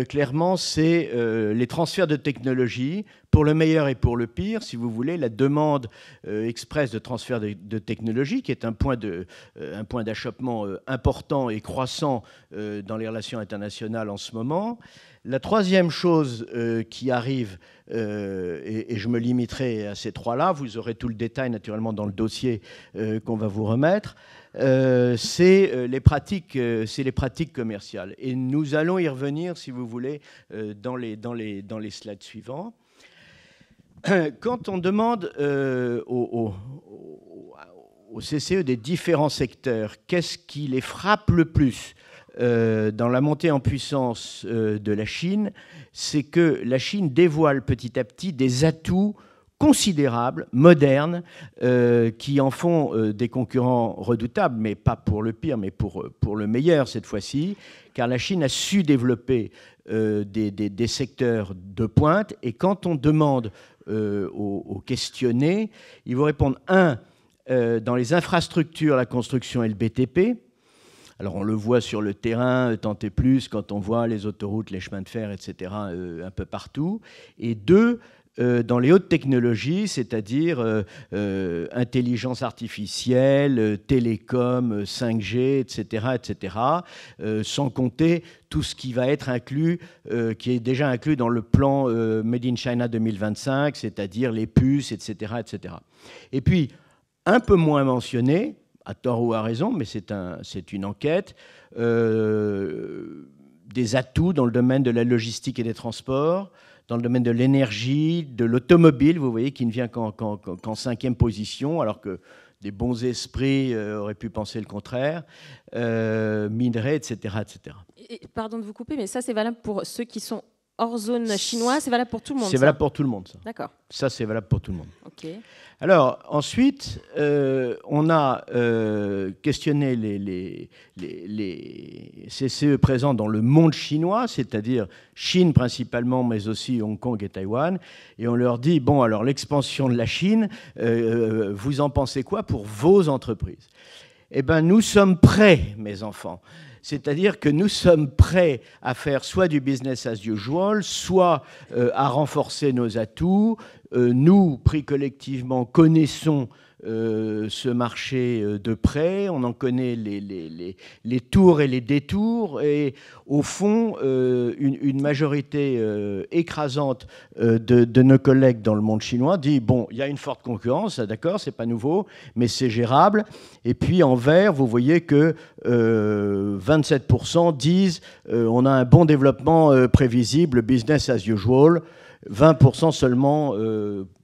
clairement, c'est les transferts de technologie, pour le meilleur et pour le pire, si vous voulez, la demande express de transfert de technologie, qui est un point d'achoppement important et croissant dans les relations internationales en ce moment. La troisième chose qui arrive, et je me limiterai à ces trois-là, vous aurez tout le détail naturellement dans le dossier qu'on va vous remettre, c'est les pratiques commerciales. Et nous allons y revenir, si vous voulez, dans les slides suivants. Quand on demande aux CCE des différents secteurs, qu'est-ce qui les frappe le plus dans la montée en puissance de la Chine, c'est que la Chine dévoile petit à petit des atouts considérables, modernes, qui en font des concurrents redoutables, mais pas pour le pire, mais pour le meilleur cette fois-ci, car la Chine a su développer des secteurs de pointe, et quand on demande aux questionnés, ils vont répondre, dans les infrastructures, la construction et le BTP. Alors on le voit sur le terrain, tant et plus, quand on voit les autoroutes, les chemins de fer, etc., un peu partout. Et 2, dans les hautes technologies, c'est-à-dire intelligence artificielle, télécom, 5G, etc., etc., sans compter tout ce qui va être inclus, qui est déjà inclus dans le plan Made in China 2025, c'est-à-dire les puces, etc., etc. Et puis, un peu moins mentionné, à tort ou à raison, mais c'est une enquête, des atouts dans le domaine de la logistique et des transports, dans le domaine de l'énergie, de l'automobile, vous voyez, qui ne vient qu'en 5e position, alors que des bons esprits auraient pu penser le contraire, minerais, etc., etc. Et, pardon de vous couper, mais ça, c'est valable pour ceux qui sont hors zone chinoise, c'est valable pour tout le monde. C'est valable pour tout le monde, ça. D'accord. Ça, c'est valable pour tout le monde. Ok. Alors, ensuite, on a questionné les CCE présents dans le monde chinois, c'est-à-dire Chine principalement, mais aussi Hong Kong et Taïwan, et on leur dit, bon, alors l'expansion de la Chine, vous en pensez quoi pour vos entreprises ? Eh bien, nous sommes prêts, mes enfants. C'est-à-dire que nous sommes prêts à faire soit du business as usual, soit à renforcer nos atouts. Nous, pris collectivement, connaissons ce marché de près, on en connaît les tours et les détours, et au fond, une majorité écrasante de nos collègues dans le monde chinois dit, bon, il y a une forte concurrence, d'accord, c'est pas nouveau, mais c'est gérable. Et puis en vert, vous voyez que 27% disent on a un bon développement prévisible, business as usual, 20% seulement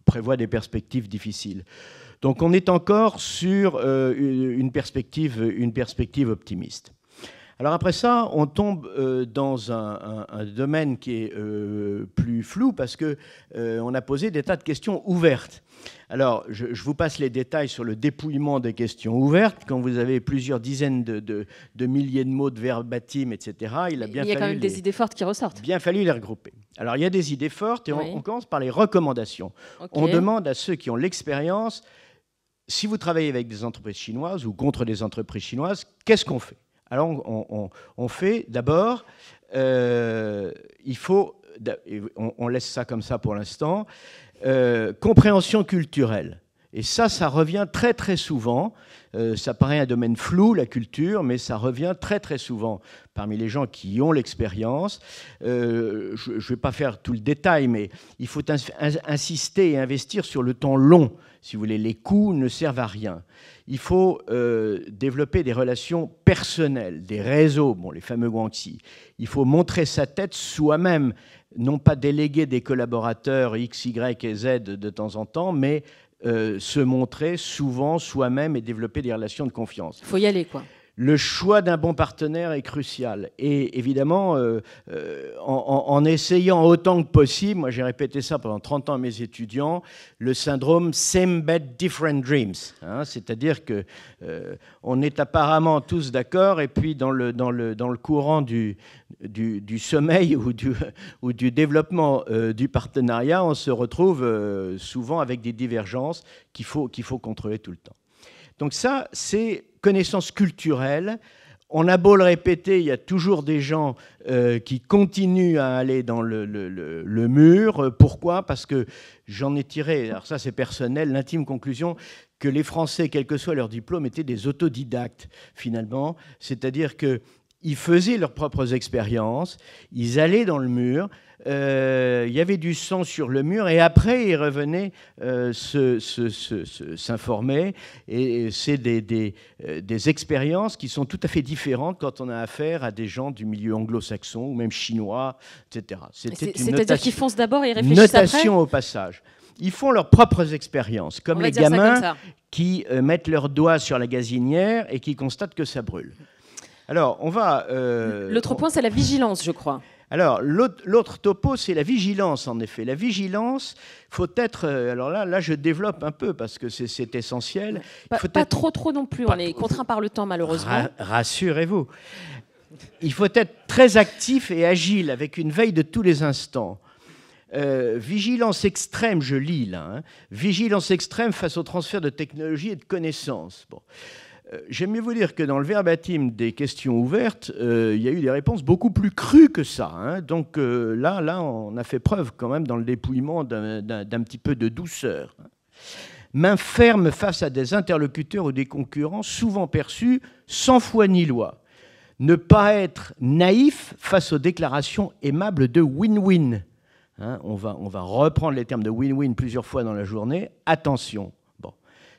prévoient des perspectives difficiles. Donc on est encore sur une perspective optimiste. Alors après ça, on tombe dans un domaine qui est plus flou parce qu'on a posé des tas de questions ouvertes. Alors je vous passe les détails sur le dépouillement des questions ouvertes. Quand vous avez plusieurs dizaines de milliers de mots de verbatim, etc., il y a quand même des idées fortes qui ressortent. Bien fallu les regrouper. Alors il y a des idées fortes et on commence par les recommandations. Okay. On demande à ceux qui ont l'expérience, si vous travaillez avec des entreprises chinoises ou contre des entreprises chinoises, qu'est-ce qu'on fait ? Alors, on fait d'abord, il faut, on laisse ça comme ça pour l'instant, compréhension culturelle. Et ça revient très très souvent. Ça paraît un domaine flou, la culture, mais ça revient très très souvent parmi les gens qui ont l'expérience. Je ne vais pas faire tout le détail, mais il faut insister et investir sur le temps long. Si vous voulez, les coûts ne servent à rien. Il faut développer des relations personnelles, des réseaux, bon, les fameux guanxi. Il faut montrer sa tête soi-même, non pas déléguer des collaborateurs X, Y et Z de temps en temps, mais se montrer souvent soi-même et développer des relations de confiance. Il faut y aller, quoi. Le choix d'un bon partenaire est crucial. Et évidemment, en essayant autant que possible, moi j'ai répété ça pendant 30 ans à mes étudiants, le syndrome Same Bed, Different Dreams. Hein, c'est-à-dire qu'on est apparemment tous d'accord, et puis dans le courant du sommeil ou du développement du partenariat, on se retrouve souvent avec des divergences qu'il faut contrôler tout le temps. Donc ça, c'est connaissance culturelle. On a beau le répéter, il y a toujours des gens qui continuent à aller dans le mur. Pourquoi ? Parce que j'en ai tiré, alors ça c'est personnel, l'intime conclusion que les Français, quel que soit leur diplôme, étaient des autodidactes finalement. C'est-à-dire qu'ils faisaient leurs propres expériences, ils allaient dans le mur, il y avait du sang sur le mur, et après ils revenaient s'informer. Et c'est des expériences qui sont tout à fait différentes quand on a affaire à des gens du milieu anglo-saxon ou même chinois, etc. C'est-à-dire qu'ils foncent d'abord et ils réfléchissent après ? Notation au passage. Ils font leurs propres expériences, comme les gamins qui mettent leurs doigts sur la gazinière et qui constatent que ça brûle. Alors, on va... L'autre point, c'est la vigilance, je crois. Alors, l'autre topo, c'est la vigilance, en effet. La vigilance, faut être... alors là, je développe un peu, parce que c'est essentiel. Pas trop non plus, on est contraint par le temps, malheureusement. Rassurez-vous. Il faut être très actif et agile, avec une veille de tous les instants. Vigilance extrême, je lis là, hein, vigilance extrême face au transfert de technologies et de connaissances. Bon. J'aime mieux vous dire que dans le verbatim des questions ouvertes, il y a eu des réponses beaucoup plus crues que ça. Hein. Donc là, on a fait preuve quand même dans le dépouillement d'un petit peu de douceur. Main ferme face à des interlocuteurs ou des concurrents souvent perçus sans foi ni loi. Ne pas être naïf face aux déclarations aimables de win-win. Hein, on va reprendre les termes de win-win plusieurs fois dans la journée. Attention.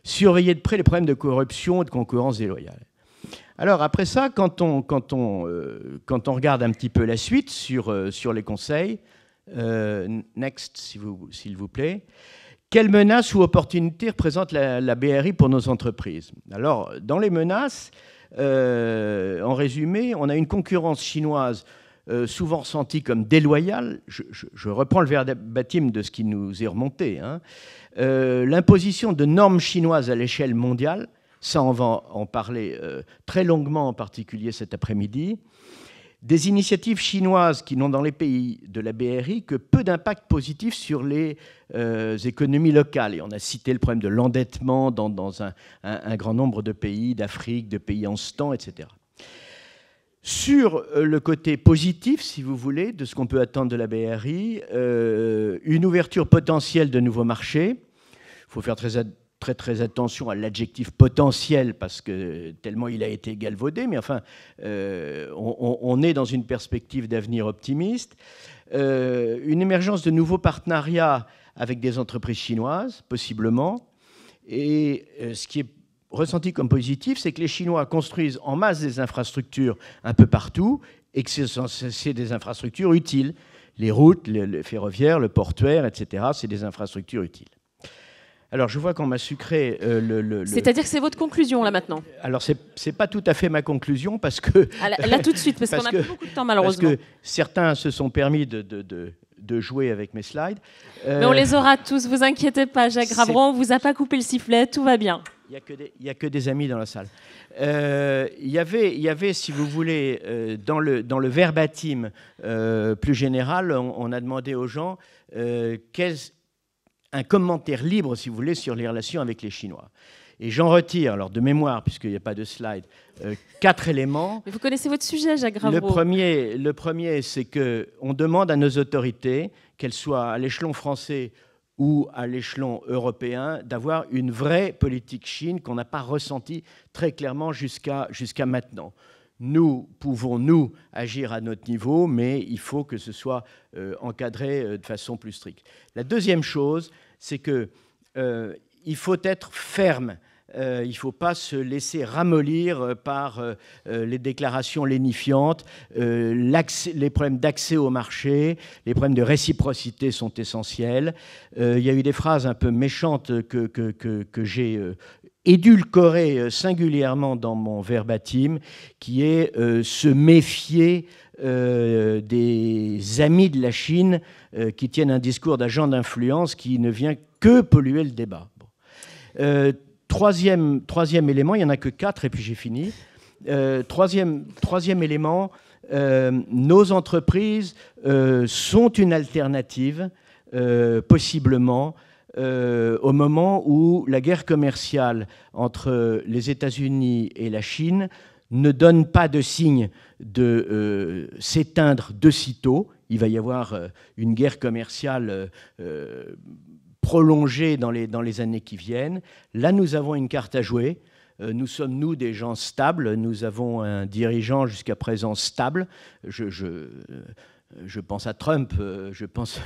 Surveiller de près les problèmes de corruption et de concurrence déloyale. Alors après ça, quand on regarde un petit peu la suite sur les conseils, next s'il vous plaît, quelles menaces ou opportunités représente la BRI pour nos entreprises? Alors dans les menaces, en résumé, on a une concurrence chinoise souvent ressentie comme déloyale. Je reprends le verbatim de ce qui nous est remonté, hein. L'imposition de normes chinoises à l'échelle mondiale, ça on va en parler très longuement, en particulier cet après-midi. Des initiatives chinoises qui n'ont dans les pays de la BRI que peu d'impact positif sur les économies locales. Et on a cité le problème de l'endettement dans un grand nombre de pays d'Afrique, de pays en ce temps, etc. Sur le côté positif, si vous voulez, de ce qu'on peut attendre de la BRI, une ouverture potentielle de nouveaux marchés. Il faut faire très attention à l'adjectif potentiel parce que tellement il a été galvaudé, mais enfin, on est dans une perspective d'avenir optimiste. Une émergence de nouveaux partenariats avec des entreprises chinoises, possiblement. Et ce qui est ressenti comme positif, c'est que les Chinois construisent en masse des infrastructures un peu partout et que c'est des infrastructures utiles. Les routes, le ferroviaire, le portuaire, etc., c'est des infrastructures utiles. Alors, je vois qu'on m'a sucré C'est-à-dire que c'est votre conclusion, là, maintenant? Alors, c'est pas tout à fait ma conclusion, parce que... Là, tout de suite, parce qu'on n'a plus beaucoup de temps, malheureusement. Parce que certains se sont permis de jouer avec mes slides. Mais on les aura tous, vous inquiétez pas, Jacques Gravreau, on vous a pas coupé le sifflet, tout va bien. Il n'y a que des amis dans la salle. Il y avait, si vous voulez, dans le verbatim plus général, on a demandé aux gens un commentaire libre, si vous voulez, sur les relations avec les Chinois. Et j'en retire, alors de mémoire, puisqu'il n'y a pas de slide, 4 éléments. Mais vous connaissez votre sujet, Jacques Gravreau. Le premier, c'est qu'on demande à nos autorités, qu'elles soient à l'échelon français ou à l'échelon européen, d'avoir une vraie politique Chine qu'on n'a pas ressentie très clairement jusqu'à maintenant. Nous pouvons, nous, agir à notre niveau, mais il faut que ce soit encadré de façon plus stricte. La deuxième chose, c'est qu'il faut être ferme. Il ne faut pas se laisser ramollir par les déclarations lénifiantes. Les problèmes d'accès au marché, les problèmes de réciprocité sont essentiels. Il y a eu des phrases un peu méchantes que j'ai édulcorées singulièrement dans mon verbatim, qui est se méfier des amis de la Chine qui tiennent un discours d'agent d'influence qui ne vient que polluer le débat. Bon. Troisième élément, il n'y en a que 4 et puis j'ai fini. Troisième élément, nos entreprises sont une alternative, possiblement, au moment où la guerre commerciale entre les États-Unis et la Chine ne donne pas de signe de s'éteindre de sitôt. Il va y avoir une guerre commerciale prolongée dans les années qui viennent. Là, nous avons une carte à jouer. Nous sommes, nous, des gens stables. Nous avons un dirigeant jusqu'à présent stable. Je pense à Trump, je pense...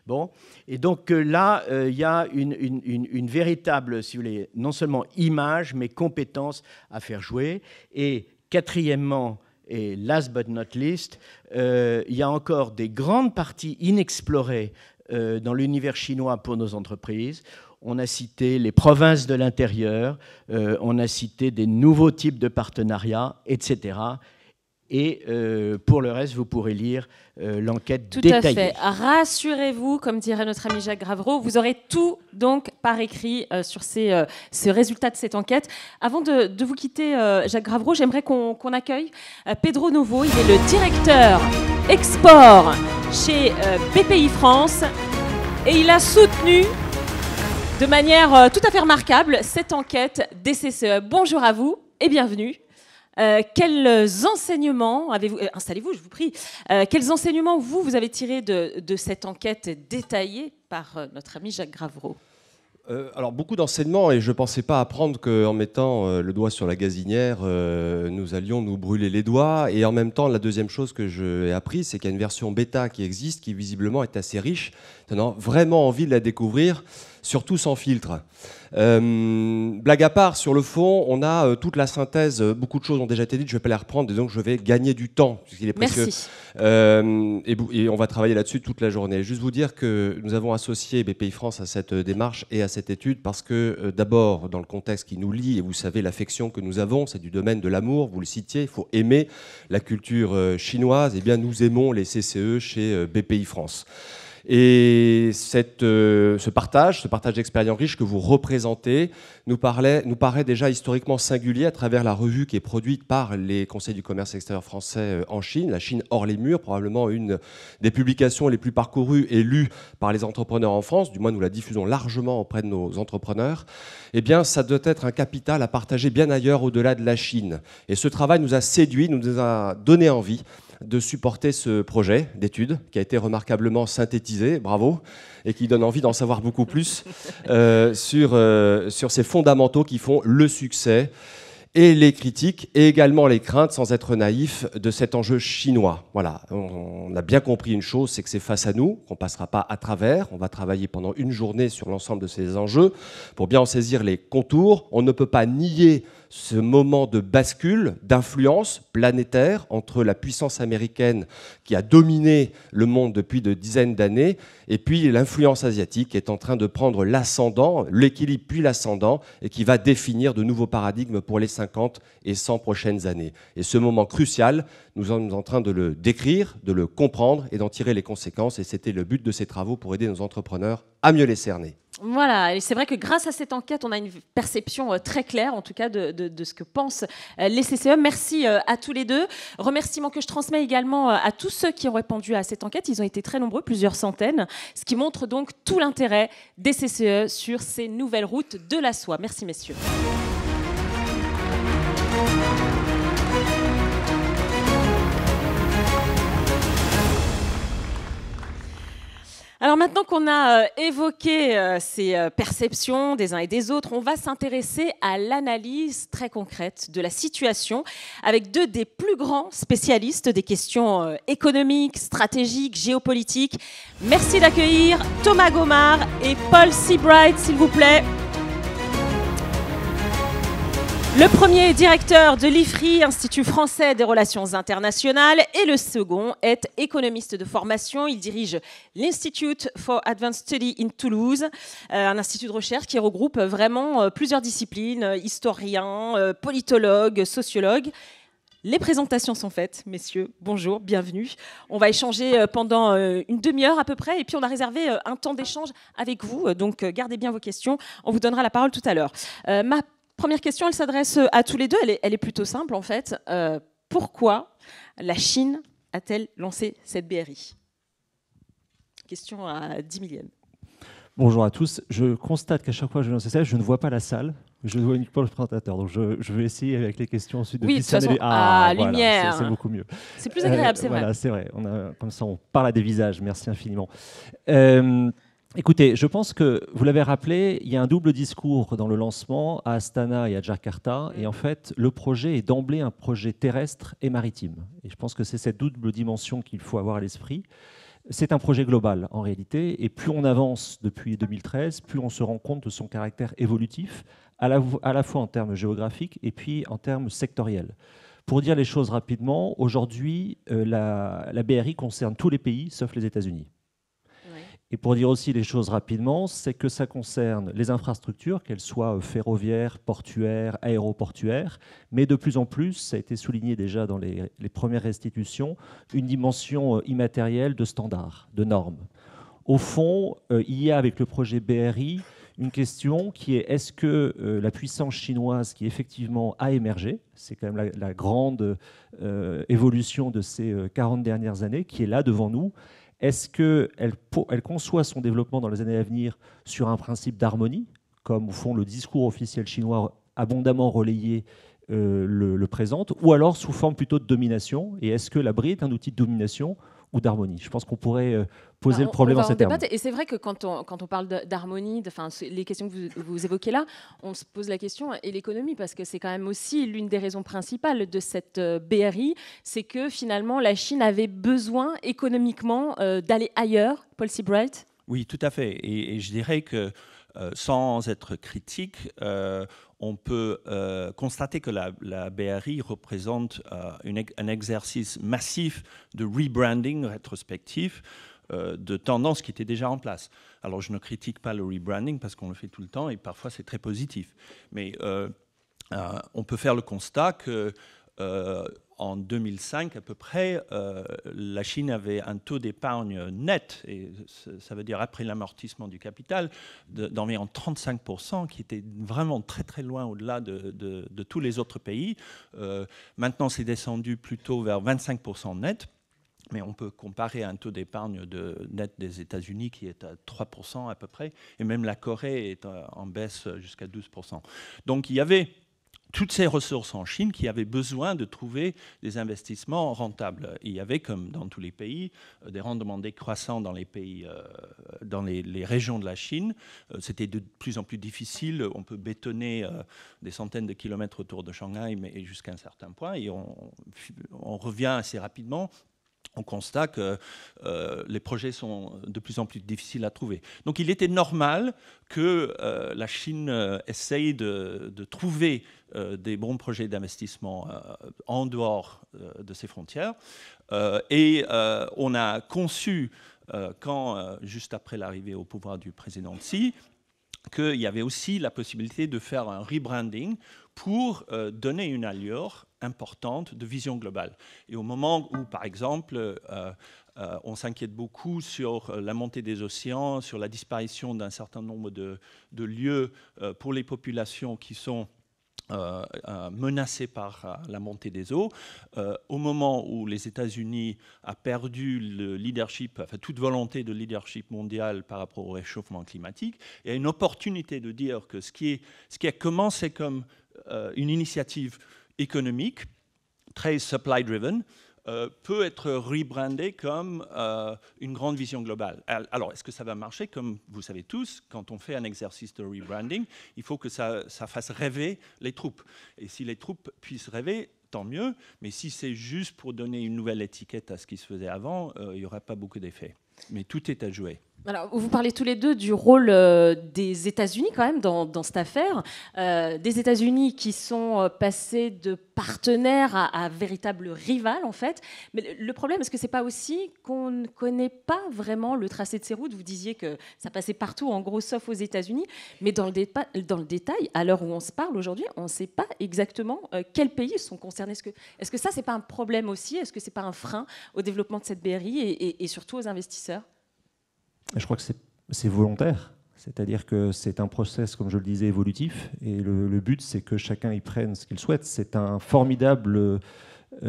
Bon. Et donc là, il y a une véritable, si vous voulez, non seulement image, mais compétence à faire jouer. Et quatrièmement, et last but not least, il y a encore des grandes parties inexplorées dans l'univers chinois pour nos entreprises. On a cité les provinces de l'intérieur, on a cité des nouveaux types de partenariats, etc. Et pour le reste, vous pourrez lire l'enquête détaillée. Tout à fait. Rassurez-vous, comme dirait notre ami Jacques Gravreau, vous aurez tout donc par écrit sur ces résultats de cette enquête. Avant de vous quitter, Jacques Gravreau, j'aimerais qu'on accueille Pedro Novo. Il est le directeur export chez BPI France. Et il a soutenu de manière tout à fait remarquable cette enquête des CCE. Bonjour à vous et bienvenue. Quels enseignements avez-vous installez-vous, je vous prie. Quels enseignements vous avez tirés de cette enquête détaillée par notre ami Jacques Gravreau? Alors beaucoup d'enseignements, et je ne pensais pas apprendre qu'en mettant le doigt sur la gazinière, nous allions nous brûler les doigts. Et en même temps, la deuxième chose que j'ai appris, c'est qu'il y a une version bêta qui existe, qui visiblement est assez riche. J'en ai vraiment envie de la découvrir, surtout sans filtre. Blague à part, sur le fond, on a toute la synthèse. Beaucoup de choses ont déjà été dites, je ne vais pas les reprendre, et donc je vais gagner du temps, puisqu'il est précieux. Merci. Et on va travailler là-dessus toute la journée. Juste vous dire que nous avons associé BPI France à cette démarche et à cette étude parce que, d'abord, dans le contexte qui nous lie, et vous savez, l'affection que nous avons, c'est du domaine de l'amour, vous le citiez, il faut aimer la culture chinoise. Eh bien, nous aimons les CCE chez BPI France. Et ce partage d'expériences riches que vous représentez nous paraît déjà historiquement singulier à travers la revue qui est produite par les conseils du commerce extérieur français en Chine, La Chine hors les murs, probablement une des publications les plus parcourues et lues par les entrepreneurs en France, du moins nous la diffusons largement auprès de nos entrepreneurs. Eh bien, ça doit être un capital à partager bien ailleurs au-delà de la Chine. Et ce travail nous a séduits, nous a donné envie de supporter ce projet d'étude qui a été remarquablement synthétisé, bravo, et qui donne envie d'en savoir beaucoup plus sur ces fondamentaux qui font le succès et les critiques et également les craintes, sans être naïf, de cet enjeu chinois. Voilà, on a bien compris une chose, c'est que c'est face à nous, qu'on ne passera pas à travers. On va travailler pendant une journée sur l'ensemble de ces enjeux pour bien en saisir les contours. On ne peut pas nier ce moment de bascule, d'influence planétaire entre la puissance américaine qui a dominé le monde depuis de dizaines d'années et puis l'influence asiatique qui est en train de prendre l'ascendant, l'équilibre puis l'ascendant et qui va définir de nouveaux paradigmes pour les 50 et 100 prochaines années. Et ce moment crucial, nous sommes en train de le décrire, de le comprendre et d'en tirer les conséquences. Et c'était le but de ces travaux pour aider nos entrepreneurs à mieux les cerner. Voilà, et c'est vrai que grâce à cette enquête, on a une perception très claire, en tout cas, de ce que pensent les CCE. Merci à tous les deux. Remerciements que je transmets également à tous ceux qui ont répondu à cette enquête. Ils ont été très nombreux, plusieurs centaines, ce qui montre donc tout l'intérêt des CCE sur ces nouvelles routes de la soie. Merci, messieurs. Alors maintenant qu'on a évoqué ces perceptions des uns et des autres, on va s'intéresser à l'analyse très concrète de la situation avec deux des plus grands spécialistes des questions économiques, stratégiques, géopolitiques. Merci d'accueillir Thomas Gomard et Paul Seabright, s'il vous plaît. Le premier est directeur de l'IFRI, Institut français des relations internationales, et le second est économiste de formation. Il dirige l'Institute for Advanced Study in Toulouse, un institut de recherche qui regroupe vraiment plusieurs disciplines, historiens, politologues, sociologues. Les présentations sont faites, messieurs. Bonjour, bienvenue. On va échanger pendant une demi-heure à peu près, et puis on a réservé un temps d'échange avec vous, donc gardez bien vos questions. On vous donnera la parole tout à l'heure. Ma première question, elle s'adresse à tous les deux. Elle est plutôt simple, en fait. Pourquoi la Chine a-t-elle lancé cette BRI? Question à 10 millièmes. Bonjour à tous. Je constate qu'à chaque fois que je lance ça, je ne vois pas la salle. Je vois uniquement le présentateur. Donc, je vais essayer avec les questions ensuite de discerner. Oui, de toute façon, lumière. Voilà, c'est beaucoup mieux. C'est plus agréable, c'est vrai. Voilà, c'est vrai. Comme ça, on parle à des visages. Merci infiniment. Écoutez, je pense que, vous l'avez rappelé, il y a un double discours dans le lancement à Astana et à Jakarta. Et en fait, le projet est d'emblée un projet terrestre et maritime. Et je pense que c'est cette double dimension qu'il faut avoir à l'esprit. C'est un projet global, en réalité. Et plus on avance depuis 2013, plus on se rend compte de son caractère évolutif, à la fois en termes géographiques et puis en termes sectoriels. Pour dire les choses rapidement, aujourd'hui, la BRI concerne tous les pays, sauf les États-Unis. Et pour dire aussi les choses rapidement, c'est que ça concerne les infrastructures, qu'elles soient ferroviaires, portuaires, aéroportuaires, mais de plus en plus, ça a été souligné déjà dans les premières restitutions, une dimension immatérielle de standards, de normes. Au fond, il y a avec le projet BRI une question qui est est-ce que la puissance chinoise qui effectivement a émergé, c'est quand même la grande évolution de ces 40 dernières années, qui est là devant nous, est-ce qu'elle conçoit son développement dans les années à venir sur un principe d'harmonie, comme au fond le discours officiel chinois abondamment relayé le présente, ou alors sous forme plutôt de domination? Et est-ce que l'abri est un outil de domination ou d'harmonie? Je pense qu'on pourrait poser le problème en ces termes. Et c'est vrai que quand on parle d'harmonie, les questions que vous évoquez là, on se pose la question et l'économie, parce que c'est quand même aussi l'une des raisons principales de cette BRI, c'est que finalement la Chine avait besoin économiquement d'aller ailleurs. Paul Seabright? Oui, tout à fait. Et je dirais que sans être critique, on peut constater que la BRI représente un exercice massif de rebranding rétrospectif de tendances qui étaient déjà en place. Alors je ne critique pas le rebranding parce qu'on le fait tout le temps et parfois c'est très positif. Mais on peut faire le constat que en 2005 à peu près, la Chine avait un taux d'épargne net, et ça veut dire après l'amortissement du capital, d'environ 35%, qui était vraiment très très loin au-delà de tous les autres pays. Maintenant, c'est descendu plutôt vers 25% net. Mais on peut comparer un taux d'épargne net des États-Unis qui est à 3% à peu près, et même la Corée est en baisse jusqu'à 12%. Donc il y avait toutes ces ressources en Chine qui avaient besoin de trouver des investissements rentables. Il y avait, comme dans tous les pays, des rendements décroissants dans les pays, dans les régions de la Chine. C'était de plus en plus difficile. On peut bétonner des centaines de kilomètres autour de Shanghai, mais jusqu'à un certain point, et on revient assez rapidement. On constate que les projets sont de plus en plus difficiles à trouver. Donc il était normal que la Chine essaye de trouver des bons projets d'investissement en dehors de ses frontières. Et on a conçu, juste après l'arrivée au pouvoir du président Xi, qu'il y avait aussi la possibilité de faire un rebranding pour donner une allure importante de vision globale. Et au moment où, par exemple, on s'inquiète beaucoup sur la montée des océans, sur la disparition d'un certain nombre de lieux pour les populations qui sont menacées par la montée des eaux, au moment où les États-Unis ont perdu le leadership, enfin toute volonté de leadership mondial par rapport au réchauffement climatique, il y a une opportunité de dire que ce qui a commencé comme une initiative économique, très supply-driven, peut être rebrandé comme une grande vision globale. Alors, est-ce que ça va marcher? Comme vous savez tous, quand on fait un exercice de rebranding, il faut que ça fasse rêver les troupes. Et si les troupes puissent rêver, tant mieux. Mais si c'est juste pour donner une nouvelle étiquette à ce qui se faisait avant, il n'y aura pas beaucoup d'effet. Mais tout est à jouer. Alors, vous parlez tous les deux du rôle des États-Unis quand même dans cette affaire. Des États-Unis qui sont passés de partenaires à véritables rivales en fait. Mais le problème, est-ce que c'est pas aussi qu'on ne connaît pas vraiment le tracé de ces routes? Vous disiez que ça passait partout, en gros, sauf aux États-Unis. Mais dans le détail, à l'heure où on se parle aujourd'hui, on ne sait pas exactement quels pays sont concernés. Est-ce que ça, c'est pas un problème aussi? Est-ce que c'est pas un frein au développement de cette BRI et surtout aux investisseurs? Je crois que c'est volontaire, c'est-à-dire que c'est un process, comme je le disais, évolutif, et le but, c'est que chacun y prenne ce qu'il souhaite. C'est un formidable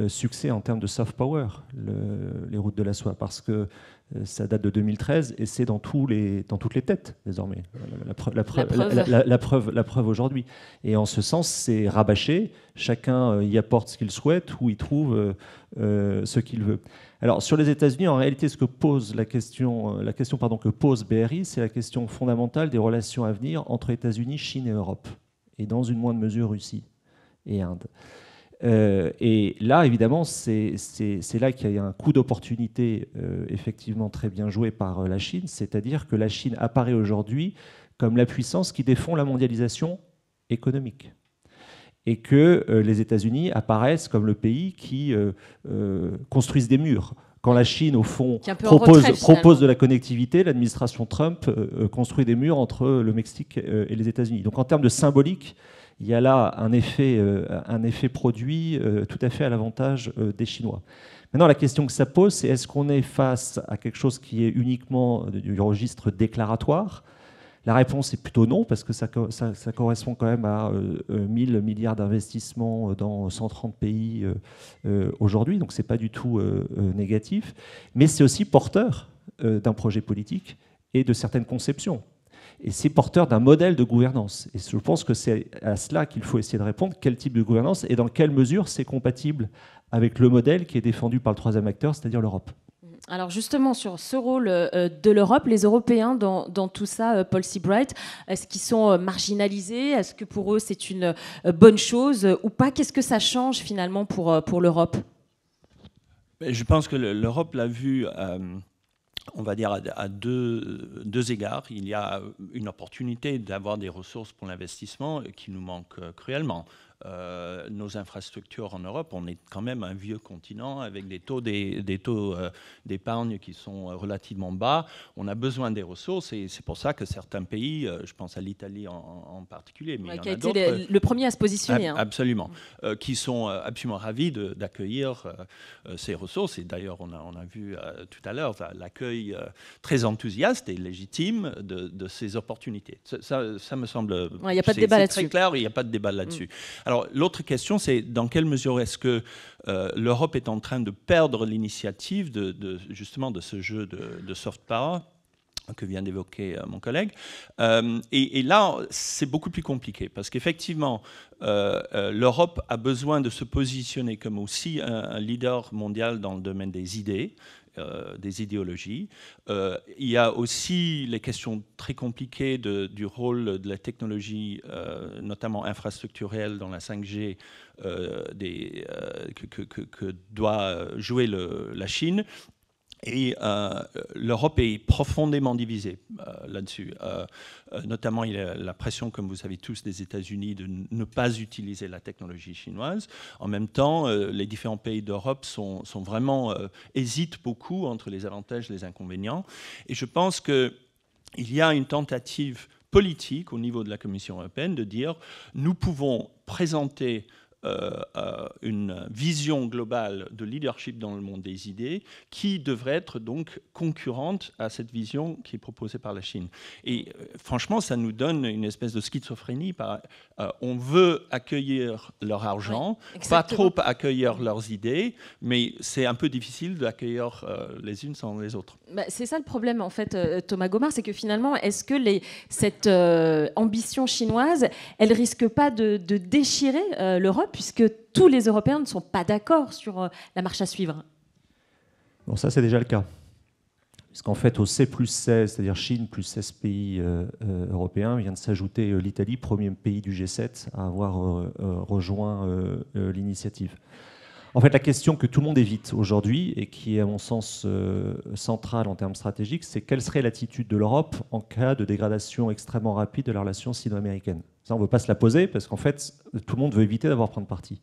succès en termes de soft power, les routes de la soie, parce que ça date de 2013 et c'est dans toutes les têtes désormais. La preuve aujourd'hui. Et en ce sens, c'est rabâché. Chacun y apporte ce qu'il souhaite ou y trouve ce qu'il veut. Alors sur les États-Unis, en réalité, ce que pose la question que pose BRI, c'est la question fondamentale des relations à venir entre États-Unis, Chine et Europe, et dans une moindre mesure Russie et Inde. Et là, évidemment, c'est là qu'il y a un coup d'opportunité effectivement très bien joué par la Chine, c'est-à-dire que la Chine apparaît aujourd'hui comme la puissance qui défend la mondialisation économique. Et que les États-Unis apparaissent comme le pays qui construisent des murs. Quand la Chine, au fond, propose de la connectivité, l'administration Trump construit des murs entre le Mexique et les États-Unis. Donc en termes de symbolique, il y a là un effet produit tout à fait à l'avantage des Chinois. Maintenant, la question que ça pose, c'est est-ce qu'on est face à quelque chose qui est uniquement du registre déclaratoire? La réponse est plutôt non, parce que ça correspond quand même à 1000 milliards d'investissements dans 130 pays aujourd'hui, donc ce n'est pas du tout négatif. Mais c'est aussi porteur d'un projet politique et de certaines conceptions. Et c'est porteur d'un modèle de gouvernance. Et je pense que c'est à cela qu'il faut essayer de répondre. Quel type de gouvernance et dans quelle mesure c'est compatible avec le modèle qui est défendu par le troisième acteur, c'est-à-dire l'Europe. Alors justement, sur ce rôle de l'Europe, les Européens dans tout ça, Paul Seabright, est-ce qu'ils sont marginalisés? Est-ce que pour eux c'est une bonne chose ou pas? Qu'est-ce que ça change finalement pour l'Europe? Je pense que l'Europe l'a vu, on va dire, à deux égards. Il y a une opportunité d'avoir des ressources pour l'investissement qui nous manque cruellement. Nos infrastructures en Europe, on est quand même un vieux continent avec des taux d'épargne qui sont relativement bas. On a besoin des ressources et c'est pour ça que certains pays, je pense à l'Italie en particulier, mais qui a été le premier à se positionner. Absolument, qui sont absolument ravis d'accueillir ces ressources. Et d'ailleurs, on a vu tout à l'heure l'accueil très enthousiaste et légitime de ces opportunités. Ça me semble... Il n'y a pas de débat là-dessus. C'est très clair, il n'y a pas de débat là-dessus. Alors, l'autre question, c'est dans quelle mesure est-ce que l'Europe est en train de perdre l'initiative justement de ce jeu de soft power que vient d'évoquer mon collègue. Et là, c'est beaucoup plus compliqué, parce qu'effectivement, l'Europe a besoin de se positionner comme aussi un leader mondial dans le domaine des idées, des idéologies. Il y a aussi les questions très compliquées du rôle de la technologie, notamment infrastructurelle dans la 5G, que doit jouer la Chine. Et l'Europe est profondément divisée là-dessus. Notamment, il y a la pression, comme vous savez tous, des États-Unis de ne pas utiliser la technologie chinoise. En même temps, les différents pays d'Europe hésitent beaucoup entre les avantages et les inconvénients. Et je pense qu'il y a une tentative politique au niveau de la Commission européenne de dire nous pouvons présenter une vision globale de leadership dans le monde des idées qui devrait être donc concurrente à cette vision qui est proposée par la Chine. Et franchement, ça nous donne une espèce de schizophrénie. On veut accueillir leur argent, pas trop accueillir leurs idées, mais c'est un peu difficile d'accueillir les unes sans les autres. C'est ça le problème, en fait, Thomas Gomard, c'est que finalement, est-ce que cette ambition chinoise, elle risque pas de déchirer l'Europe, puisque tous les Européens ne sont pas d'accord sur la marche à suivre? Bon, ça, c'est déjà le cas. Puisqu'en fait, au C+16, c'est-à-dire Chine plus 16 pays européens, vient de s'ajouter l'Italie, premier pays du G7 à avoir rejoint l'initiative. En fait, la question que tout le monde évite aujourd'hui, et qui est à mon sens centrale en termes stratégiques, c'est quelle serait l'attitude de l'Europe en cas de dégradation extrêmement rapide de la relation sino-américaine. Ça, on ne veut pas se la poser, parce qu'en fait, tout le monde veut éviter d'avoir à prendre parti.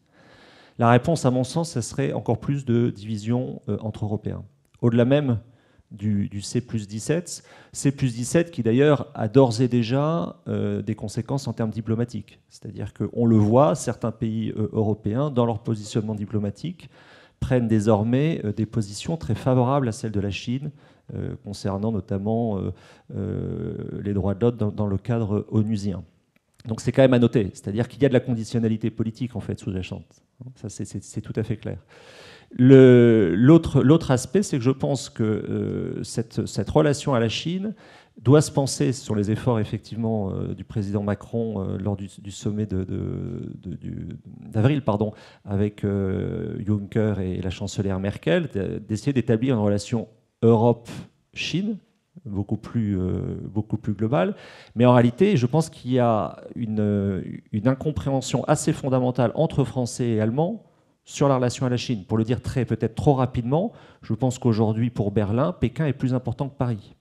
La réponse, à mon sens, ça serait encore plus de division entre Européens. Au-delà même du C+17, C+17 qui d'ailleurs a d'ores et déjà des conséquences en termes diplomatiques. C'est-à-dire qu'on le voit, certains pays européens, dans leur positionnement diplomatique, prennent désormais des positions très favorables à celles de la Chine, concernant notamment les droits de l'homme dans le cadre onusien. Donc c'est quand même à noter, c'est-à-dire qu'il y a de la conditionnalité politique en fait sous-jacente. Ça c'est tout à fait clair. L'autre aspect, c'est que je pense que cette relation à la Chine doit se penser sur les efforts effectivement du président Macron lors du sommet d'avril, avec Juncker et la chancelière Merkel, d'essayer d'établir une relation Europe-Chine beaucoup plus globale. Mais en réalité, je pense qu'il y a une incompréhension assez fondamentale entre Français et Allemands sur la relation à la Chine. Pour le dire peut-être trop rapidement, je pense qu'aujourd'hui, pour Berlin, Pékin est plus important que Paris.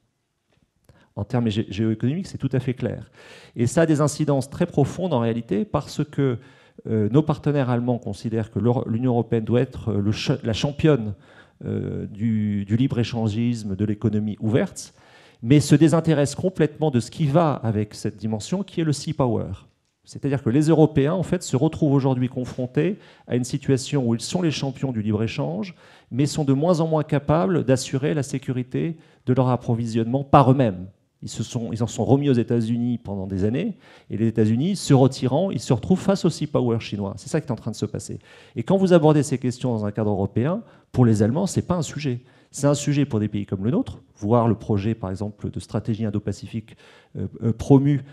En termes géoéconomiques, c'est tout à fait clair. Et ça a des incidences très profondes en réalité, parce que nos partenaires allemands considèrent que l'Union européenne doit être la championne du libre-échangisme, de l'économie ouverte, mais se désintéressent complètement de ce qui va avec cette dimension, qui est le sea power. C'est-à-dire que les Européens, en fait, se retrouvent aujourd'hui confrontés à une situation où ils sont les champions du libre-échange, mais sont de moins en moins capables d'assurer la sécurité de leur approvisionnement par eux-mêmes. Ils en sont remis aux États-Unis pendant des années, et les États-Unis, se retirant, ils se retrouvent face au sea power chinois. C'est ça qui est en train de se passer. Et quand vous abordez ces questions dans un cadre européen, pour les Allemands, ce n'est pas un sujet. C'est un sujet pour des pays comme le nôtre, voir le projet, par exemple, de stratégie Indo-Pacifique promu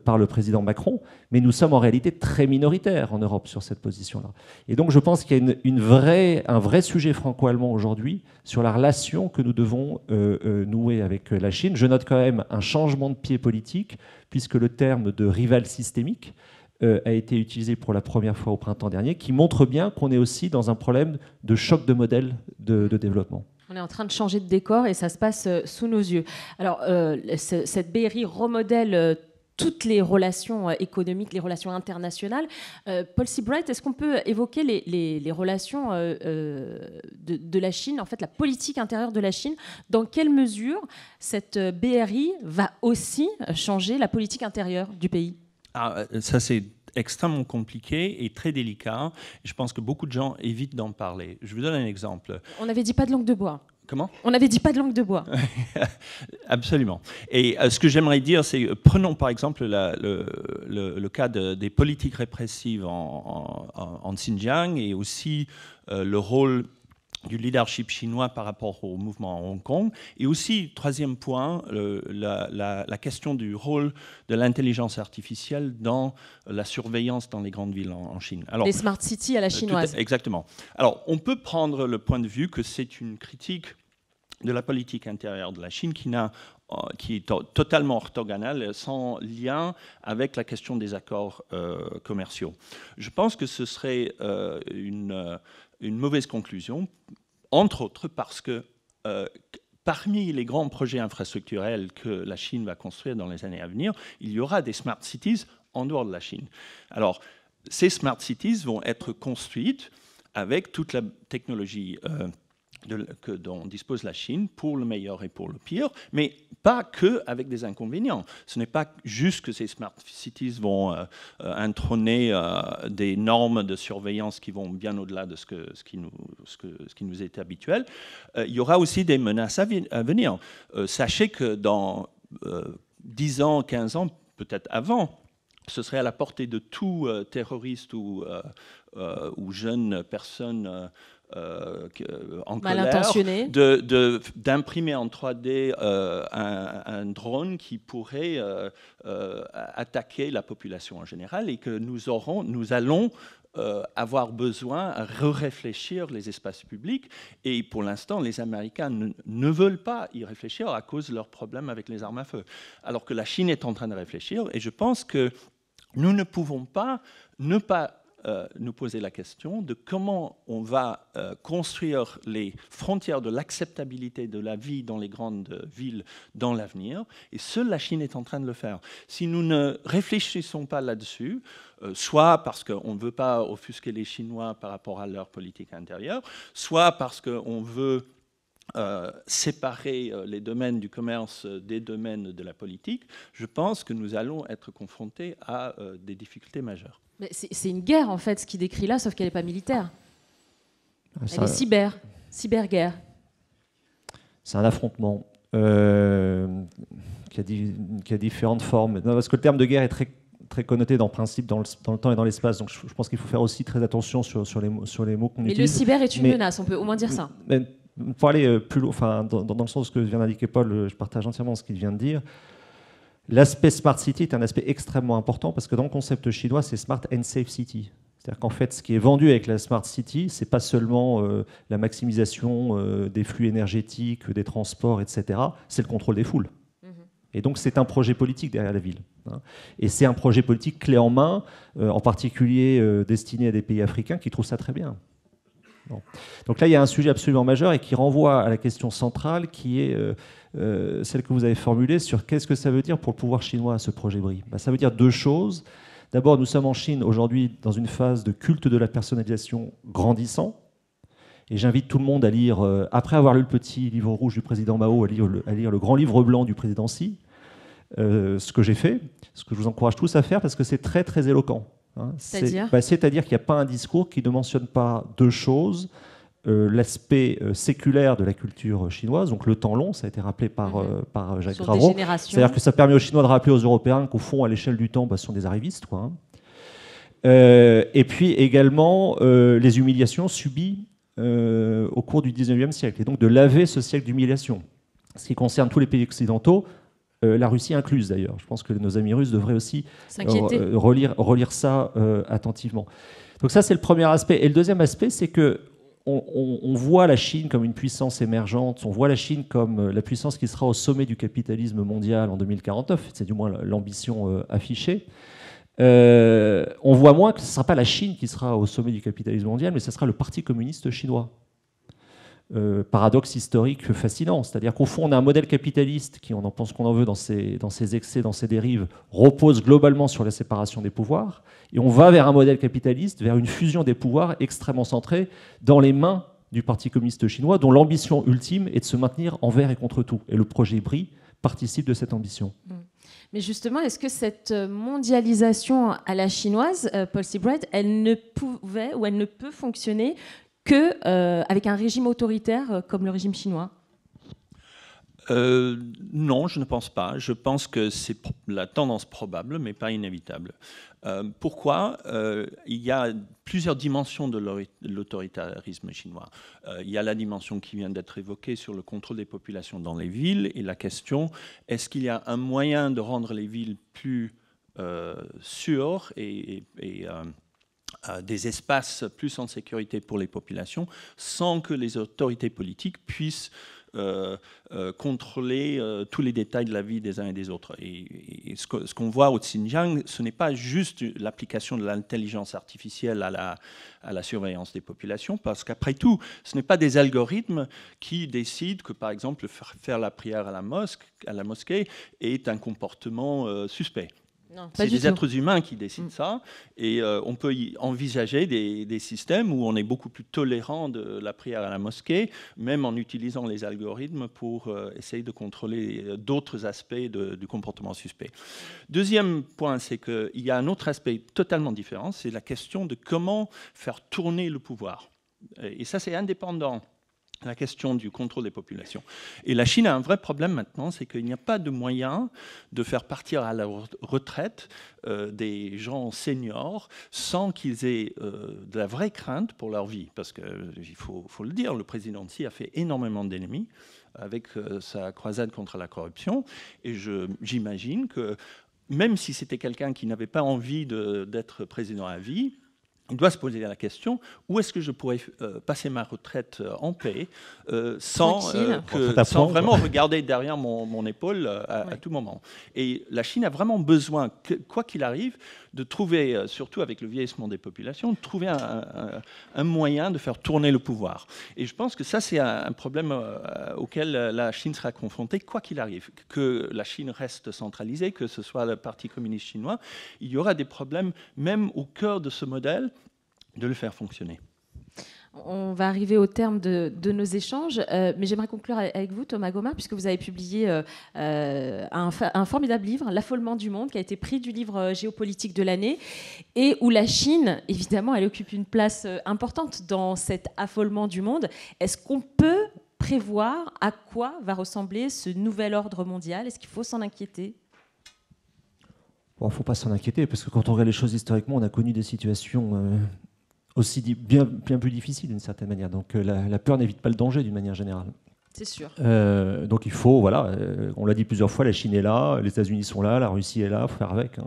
par le président Macron, mais nous sommes en réalité très minoritaires en Europe sur cette position-là. Et donc je pense qu'il y a un vrai sujet franco-allemand aujourd'hui sur la relation que nous devons nouer avec la Chine. Je note quand même un changement de pied politique, puisque le terme de rival systémique a été utilisé pour la première fois au printemps dernier, qui montre bien qu'on est aussi dans un problème de choc de modèle de développement. On est en train de changer de décor et ça se passe sous nos yeux. Alors, cette BRI remodèle toutes les relations économiques, les relations internationales. Paul Seabright, est-ce qu'on peut évoquer les relations de la Chine, en fait la politique intérieure de la Chine? Dans quelle mesure cette BRI va aussi changer la politique intérieure du pays? Ça, c'est extrêmement compliqué et très délicat. Je pense que beaucoup de gens évitent d'en parler. Je vous donne un exemple. On n'avait dit pas de langue de bois. Comment? On n'avait dit pas de langue de bois. Absolument. Et ce que j'aimerais dire, c'est prenons par exemple le cas des politiques répressives en Xinjiang et aussi le rôle du leadership chinois par rapport au mouvement à Hong Kong. Et aussi, troisième point, la question du rôle de l'intelligence artificielle dans la surveillance dans les grandes villes en Chine. Alors, les smart cities à la chinoise. Exactement. Alors, on peut prendre le point de vue que c'est une critique de la politique intérieure de la Chine qui est totalement orthogonale, sans lien avec la question des accords commerciaux. Je pense que ce serait une mauvaise conclusion, entre autres parce que parmi les grands projets infrastructurels que la Chine va construire dans les années à venir, il y aura des smart cities en dehors de la Chine. Alors, ces smart cities vont être construites avec toute la technologie dont dispose la Chine pour le meilleur et pour le pire, mais pas que avec des inconvénients. Ce n'est pas juste que ces smart cities vont intrôner des normes de surveillance qui vont bien au-delà de ce qui nous est habituel. Il y aura aussi des menaces à venir. Sachez que dans 10 ans, 15 ans, peut-être avant, ce serait à la portée de tout terroriste ou jeune personne en colère, d'imprimer en 3D un drone qui pourrait attaquer la population en général et que nous allons avoir besoin à réfléchir les espaces publics. Et pour l'instant, les Américains ne veulent pas y réfléchir à cause de leurs problèmes avec les armes à feu. Alors que la Chine est en train de réfléchir et je pense que nous ne pouvons pas ne pas nous poser la question de comment on va construire les frontières de l'acceptabilité de la vie dans les grandes villes dans l'avenir. Et seule la Chine est en train de le faire. Si nous ne réfléchissons pas là-dessus, soit parce qu'on ne veut pas offusquer les Chinois par rapport à leur politique intérieure, soit parce qu'on veut séparer les domaines du commerce des domaines de la politique, je pense que nous allons être confrontés à des difficultés majeures. Mais c'est une guerre, en fait, ce qu'il décrit là, sauf qu'elle n'est pas militaire. Ça, elle est cyberguerre. C'est un affrontement qui a différentes formes. Non, parce que le terme de guerre est très connoté dans le principe, dans le temps et dans l'espace. Donc je pense qu'il faut faire aussi très attention sur les mots qu'on utilise. Mais le cyber est une menace, on peut au moins dire ça. Pour aller plus loin, enfin, dans le sens que vient d'indiquer Paul, je partage entièrement ce qu'il vient de dire. L'aspect Smart City est un aspect extrêmement important parce que dans le concept chinois, c'est Smart and Safe City. C'est-à-dire qu'en fait, ce qui est vendu avec la Smart City, ce n'est pas seulement la maximisation des flux énergétiques, des transports, etc. C'est le contrôle des foules. Et donc, c'est un projet politique derrière la ville. Et c'est un projet politique clé en main, en particulier destiné à des pays africains qui trouvent ça très bien. Bon. Donc là, il y a un sujet absolument majeur et qui renvoie à la question centrale qui est celle que vous avez formulée sur qu'est-ce que ça veut dire pour le pouvoir chinois, ce projet BRI. Ça veut dire deux choses. D'abord, nous sommes en Chine aujourd'hui dans une phase de culte de la personnalisation grandissant. Et j'invite tout le monde à lire, après avoir lu le petit livre rouge du président Mao, à lire le grand livre blanc du président Xi, ce que j'ai fait, ce que je vous encourage tous à faire parce que c'est très très éloquent. C'est-à-dire c'est-à-dire qu'il n'y a pas un discours qui ne mentionne pas deux choses. L'aspect séculaire de la culture chinoise, donc le temps long, ça a été rappelé par Jacques Gravron. C'est-à-dire que ça permet aux Chinois de rappeler aux Européens qu'au fond, à l'échelle du temps, ce sont des arrivistes. Et puis également les humiliations subies au cours du 19e siècle, et donc de laver ce siècle d'humiliation. Ce qui concerne tous les pays occidentaux, la Russie incluse d'ailleurs. Je pense que nos amis russes devraient aussi relire ça attentivement. Donc ça, c'est le premier aspect. Et le deuxième aspect, c'est que on voit la Chine comme une puissance émergente, on voit la Chine comme la puissance qui sera au sommet du capitalisme mondial en 2049, c'est du moins l'ambition affichée. On voit moins que ce ne sera pas la Chine qui sera au sommet du capitalisme mondial, mais ce sera le Parti communiste chinois. Paradoxe historique fascinant, c'est-à-dire qu'au fond on a un modèle capitaliste qui, on en pense qu'on en veut dans ses excès, dans ses dérives, repose globalement sur la séparation des pouvoirs, et on va vers un modèle capitaliste, vers une fusion des pouvoirs extrêmement centrée dans les mains du Parti communiste chinois, dont l'ambition ultime est de se maintenir envers et contre tout, et le projet BRI participe de cette ambition. Mais justement, est-ce que cette mondialisation à la chinoise, Paul Seabright, elle ne pouvait ou elle ne peut fonctionner qu'avec un régime autoritaire comme le régime chinois? Non, je ne pense pas. Je pense que c'est la tendance probable, mais pas inévitable. Pourquoi? Il y a plusieurs dimensions de l'autoritarisme chinois. Il y a la dimension qui vient d'être évoquée sur le contrôle des populations dans les villes, et la question, est-ce qu'il y a un moyen de rendre les villes plus sûres et des espaces plus en sécurité pour les populations, sans que les autorités politiques puissent contrôler tous les détails de la vie des uns et des autres. Et ce qu'on voit au Xinjiang, ce n'est pas juste l'application de l'intelligence artificielle à la surveillance des populations, parce qu'après tout, ce n'est pas des algorithmes qui décident que, par exemple, faire la prière à la mosquée est un comportement suspect. C'est des êtres humains qui décident ça, et on peut y envisager des systèmes où on est beaucoup plus tolérant de la prière à la mosquée, même en utilisant les algorithmes pour essayer de contrôler d'autres aspects du comportement suspect. Deuxième point, c'est qu'il y a un autre aspect totalement différent, c'est la question de comment faire tourner le pouvoir. Et ça, c'est indépendant. La question du contrôle des populations. Et la Chine a un vrai problème maintenant, c'est qu'il n'y a pas de moyen de faire partir à la retraite des gens seniors sans qu'ils aient de la vraie crainte pour leur vie. Parce qu'il faut le dire, le président Xi a fait énormément d'ennemis avec sa croisade contre la corruption. Et j'imagine que même si c'était quelqu'un qui n'avait pas envie d'être président à vie, il doit se poser la question, où est-ce que je pourrais passer ma retraite en paix sans vraiment regarder derrière mon épaule à tout moment. Et la Chine a vraiment besoin, quoi qu'il arrive, de trouver, surtout avec le vieillissement des populations, de trouver un moyen de faire tourner le pouvoir. Et je pense que ça, c'est un problème auquel la Chine sera confrontée, quoi qu'il arrive. Que la Chine reste centralisée, que ce soit le Parti communiste chinois, il y aura des problèmes, même au cœur de ce modèle, de le faire fonctionner. On va arriver au terme de nos échanges, mais j'aimerais conclure avec vous, Thomas Gomin, puisque vous avez publié un formidable livre, L'affolement du monde, qui a été prix du livre géopolitique de l'année, et où la Chine, évidemment, elle occupe une place importante dans cet affolement du monde. Est-ce qu'on peut prévoir à quoi va ressembler ce nouvel ordre mondial? Est-ce qu'il faut s'en inquiéter? Bon, il ne faut pas s'en inquiéter, parce que quand on regarde les choses historiquement, on a connu des situations aussi bien plus difficile d'une certaine manière. Donc la peur n'évite pas le danger d'une manière générale. C'est sûr. Donc il faut, on l'a dit plusieurs fois, la Chine est là, les États-Unis sont là, la Russie est là, il faut faire avec.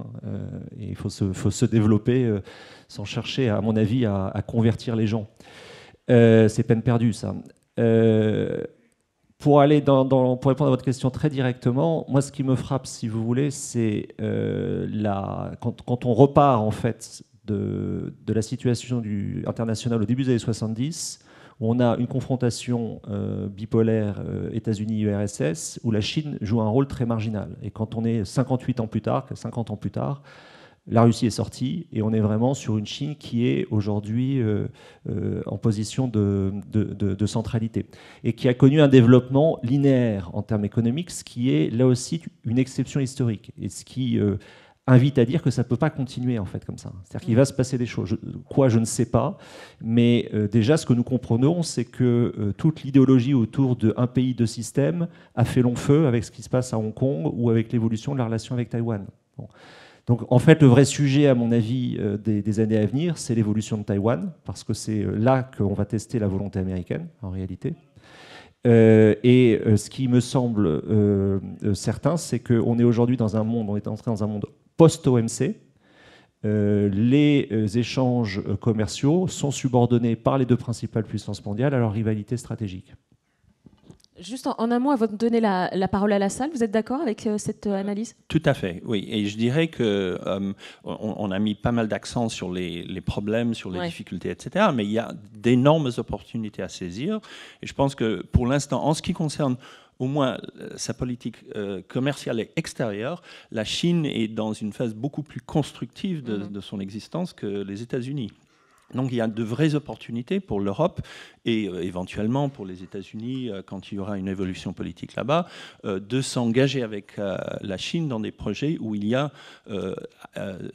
Et il faut se développer sans chercher, à mon avis, à convertir les gens. C'est peine perdue, ça. Pour répondre à votre question très directement, moi ce qui me frappe, si vous voulez, c'est quand on repart en fait de la situation internationale au début des années 70, où on a une confrontation bipolaire États-Unis-URSS, où la Chine joue un rôle très marginal. Et quand on est 50 ans plus tard, la Russie est sortie, et on est vraiment sur une Chine qui est aujourd'hui en position de centralité, et qui a connu un développement linéaire en termes économiques, ce qui est là aussi une exception historique, et ce qui invite à dire que ça ne peut pas continuer en fait comme ça. C'est-à-dire qu'il va se passer des choses. Quoi, je ne sais pas, mais déjà ce que nous comprenons, c'est que toute l'idéologie autour d'un pays, deux systèmes a fait long feu avec ce qui se passe à Hong Kong ou avec l'évolution de la relation avec Taïwan. Bon. Donc en fait, le vrai sujet, à mon avis, des années à venir, c'est l'évolution de Taïwan, parce que c'est là qu'on va tester la volonté américaine, en réalité. Ce qui me semble certain, c'est qu'on est aujourd'hui dans un monde, on est entré dans un monde post-OMC. Les échanges commerciaux sont subordonnés par les deux principales puissances mondiales à leur rivalité stratégique. Juste en un mot, avant de donner la parole à la salle, vous êtes d'accord avec cette analyse? Tout à fait, oui. Et je dirais que on a mis pas mal d'accent sur les problèmes, sur les difficultés, etc. Mais il y a d'énormes opportunités à saisir. Et je pense que pour l'instant, en ce qui concerne au moins sa politique commerciale et extérieure, la Chine est dans une phase beaucoup plus constructive de son existence que les États-Unis. Donc il y a de vraies opportunités pour l'Europe et éventuellement pour les États-Unis, quand il y aura une évolution politique là-bas, de s'engager avec la Chine dans des projets où il y a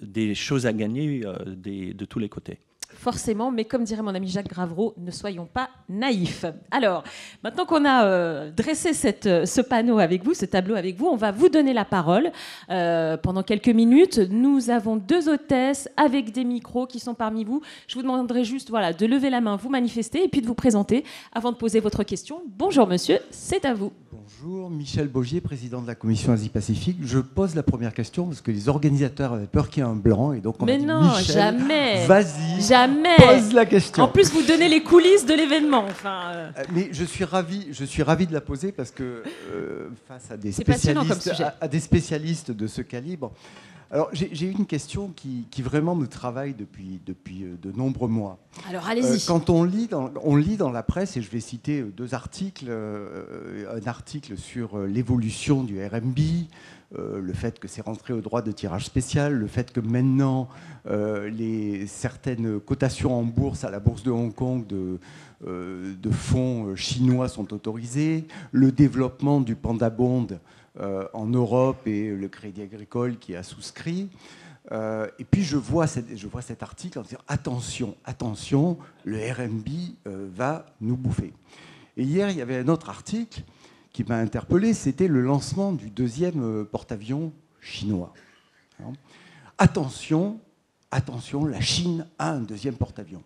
des choses à gagner de tous les côtés. Forcément, mais comme dirait mon ami Jacques Gravreau, ne soyons pas naïfs. Alors, maintenant qu'on a dressé ce panneau avec vous, ce tableau avec vous, on va vous donner la parole pendant quelques minutes. Nous avons 2 hôtesses avec des micros qui sont parmi vous. Je vous demanderai juste de lever la main, vous manifester et puis de vous présenter avant de poser votre question. Bonjour monsieur, c'est à vous. Bonjour, Michel Bogier, président de la Commission Asie-Pacifique. Je pose la première question parce que les organisateurs avaient peur qu'il y ait un blanc et donc on Mais a dit, non, Michel, jamais. Vas-y, jamais. Pose la question. En plus, vous donnez les coulisses de l'événement. Mais je suis ravi de la poser parce que face à des spécialistes de ce calibre. Alors j'ai une question qui vraiment me travaille depuis de nombreux mois. Alors allez-y. Quand on lit dans la presse, et je vais citer 2 articles, un article sur l'évolution du RMB, le fait que c'est rentré au droit de tirage spécial, le fait que maintenant certaines cotations en bourse à la bourse de Hong Kong de fonds chinois sont autorisées, le développement du Panda Bond en Europe et le Crédit Agricole qui a souscrit. Et puis je vois cet article en disant attention, le RMB va nous bouffer. Et hier, il y avait un autre article qui m'a interpellé, c'était le lancement du 2e porte-avions chinois. Attention, la Chine a un 2e porte-avions.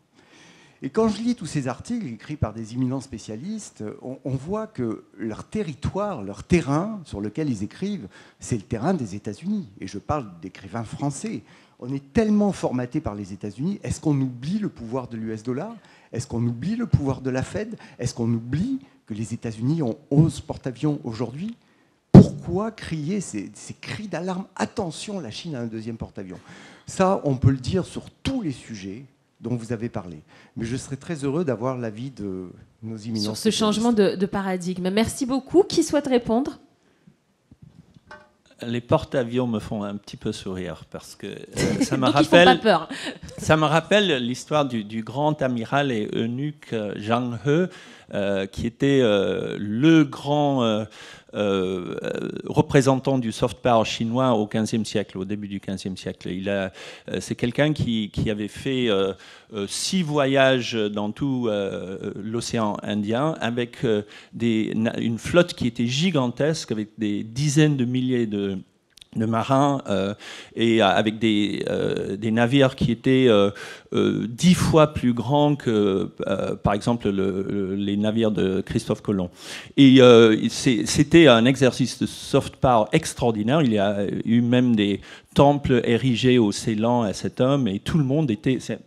Et quand je lis tous ces articles écrits par des éminents spécialistes, on voit que leur territoire, leur terrain sur lequel ils écrivent, c'est le terrain des États-Unis. Et je parle d'écrivains français. On est tellement formaté par les États-Unis. Est-ce qu'on oublie le pouvoir de l'US dollar? Est-ce qu'on oublie le pouvoir de la Fed? Est-ce qu'on oublie que les États-Unis ont 11 porte-avions aujourd'hui? Pourquoi crier ces cris d'alarme? Attention, la Chine a un 2e porte-avions. Ça, on peut le dire sur tous les sujets dont vous avez parlé. Mais je serais très heureux d'avoir l'avis de nos éminents sur ce changement de paradigme. Merci beaucoup. Qui souhaite répondre? Les porte-avions me font un petit peu sourire parce que ça me Donc ils font pas peur. Ça me rappelle l'histoire du grand amiral et eunuque Zhang He, qui était le grand représentant du soft power chinois au XVe siècle, au début du XVe siècle. C'est quelqu'un qui avait fait 6 voyages dans tout l'océan Indien avec une flotte qui était gigantesque, avec des dizaines de milliers de marins et avec des navires qui étaient 10 fois plus grands que, par exemple, les navires de Christophe Colomb. Et c'était un exercice de soft power extraordinaire. Il y a eu même des temples érigés au Ceylan à cet homme, et tout le monde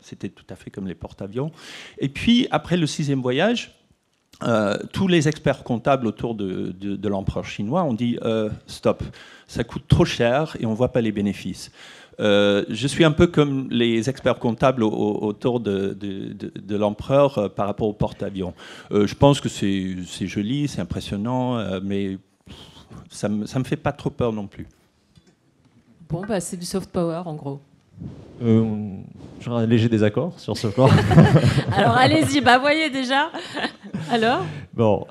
c'était tout à fait comme les porte-avions. Et puis, après le 6e voyage, tous les experts comptables autour de l'empereur chinois ont dit stop, ça coûte trop cher et on ne voit pas les bénéfices. Je suis un peu comme les experts comptables autour de l'empereur par rapport au porte-avions. Je pense que c'est joli, c'est impressionnant, mais ça me fait pas trop peur non plus. Bon, c'est du soft power en gros. J'aurais un léger désaccord sur ce plan. Alors allez-y, voyez déjà. Alors bon,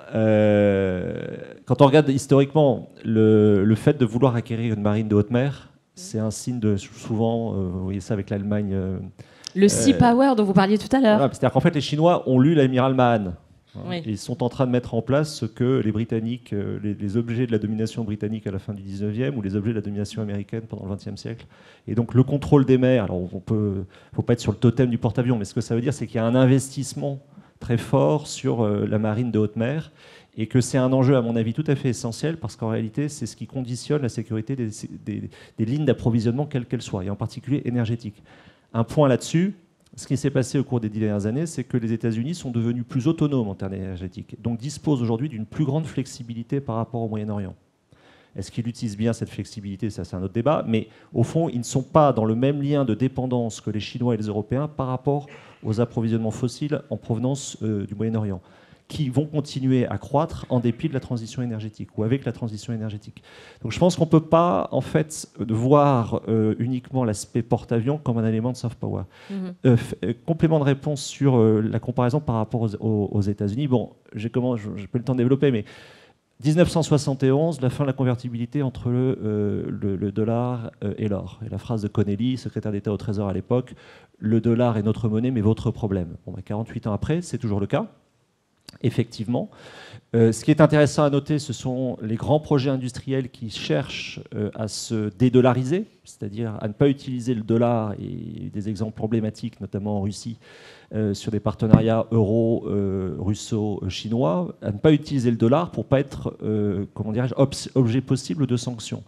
quand on regarde historiquement, le fait de vouloir acquérir une marine de haute mer, c'est un signe de souvent, vous voyez ça avec l'Allemagne. Le sea power dont vous parliez tout à l'heure. Voilà, c'est-à-dire qu'en fait, les Chinois ont lu l'amiral Mahan. Oui. Ils sont en train de mettre en place ce que les Britanniques, les objets de la domination britannique à la fin du 19e ou les objets de la domination américaine pendant le 20e siècle. Et donc le contrôle des mers, alors il ne faut pas être sur le totem du porte-avions, mais ce que ça veut dire, c'est qu'il y a un investissement très fort sur la marine de haute mer et que c'est un enjeu, à mon avis, tout à fait essentiel parce qu'en réalité, c'est ce qui conditionne la sécurité des lignes d'approvisionnement, quelles qu'elles soient, et en particulier énergétiques. Un point là-dessus, ce qui s'est passé au cours des 10 dernières années, c'est que les États-Unis sont devenus plus autonomes en termes énergétiques, donc disposent aujourd'hui d'une plus grande flexibilité par rapport au Moyen-Orient. Est-ce qu'ils utilisent bien cette flexibilité? Ça, c'est un autre débat. Mais au fond, ils ne sont pas dans le même lien de dépendance que les Chinois et les Européens par rapport aux approvisionnements fossiles en provenance du Moyen-Orient, qui vont continuer à croître en dépit de la transition énergétique ou avec la transition énergétique. Donc je pense qu'on ne peut pas en fait voir uniquement l'aspect porte-avions comme un élément de soft power. Complément de réponse sur la comparaison par rapport aux États-Unis. Bon, j'ai pas le temps de développer, mais 1971, la fin de la convertibilité entre le dollar et l'or. Et la phrase de Connelly, secrétaire d'État au Trésor à l'époque, le dollar est notre monnaie, mais votre problème. Bon, 48 ans après, c'est toujours le cas. Effectivement. Ce qui est intéressant à noter, ce sont les grands projets industriels qui cherchent à se dédollariser, c'est-à-dire à ne pas utiliser le dollar, et il y a eu des exemples emblématiques, notamment en Russie, sur des partenariats euro-russo-chinois, à ne pas utiliser le dollar pour ne pas être objet possible de sanctions.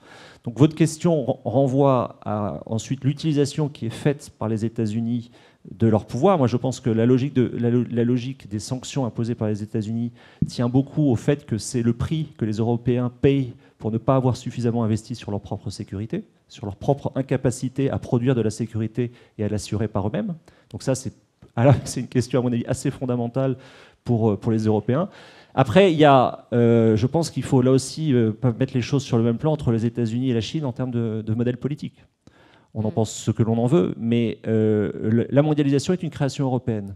Donc votre question renvoie à ensuite l'utilisation qui est faite par les États-Unis de leur pouvoir. Moi, je pense que la logique des sanctions imposées par les États-Unis tient beaucoup au fait que c'est le prix que les Européens payent pour ne pas avoir suffisamment investi sur leur propre sécurité, sur leur propre incapacité à produire de la sécurité et à l'assurer par eux-mêmes. Donc ça, c'est une question, à mon avis, assez fondamentale pour les Européens. Après, il y a, je pense qu'il faut là aussi mettre les choses sur le même plan entre les États-Unis et la Chine en termes de modèle politique. On en pense ce que l'on en veut, mais la mondialisation est une création européenne.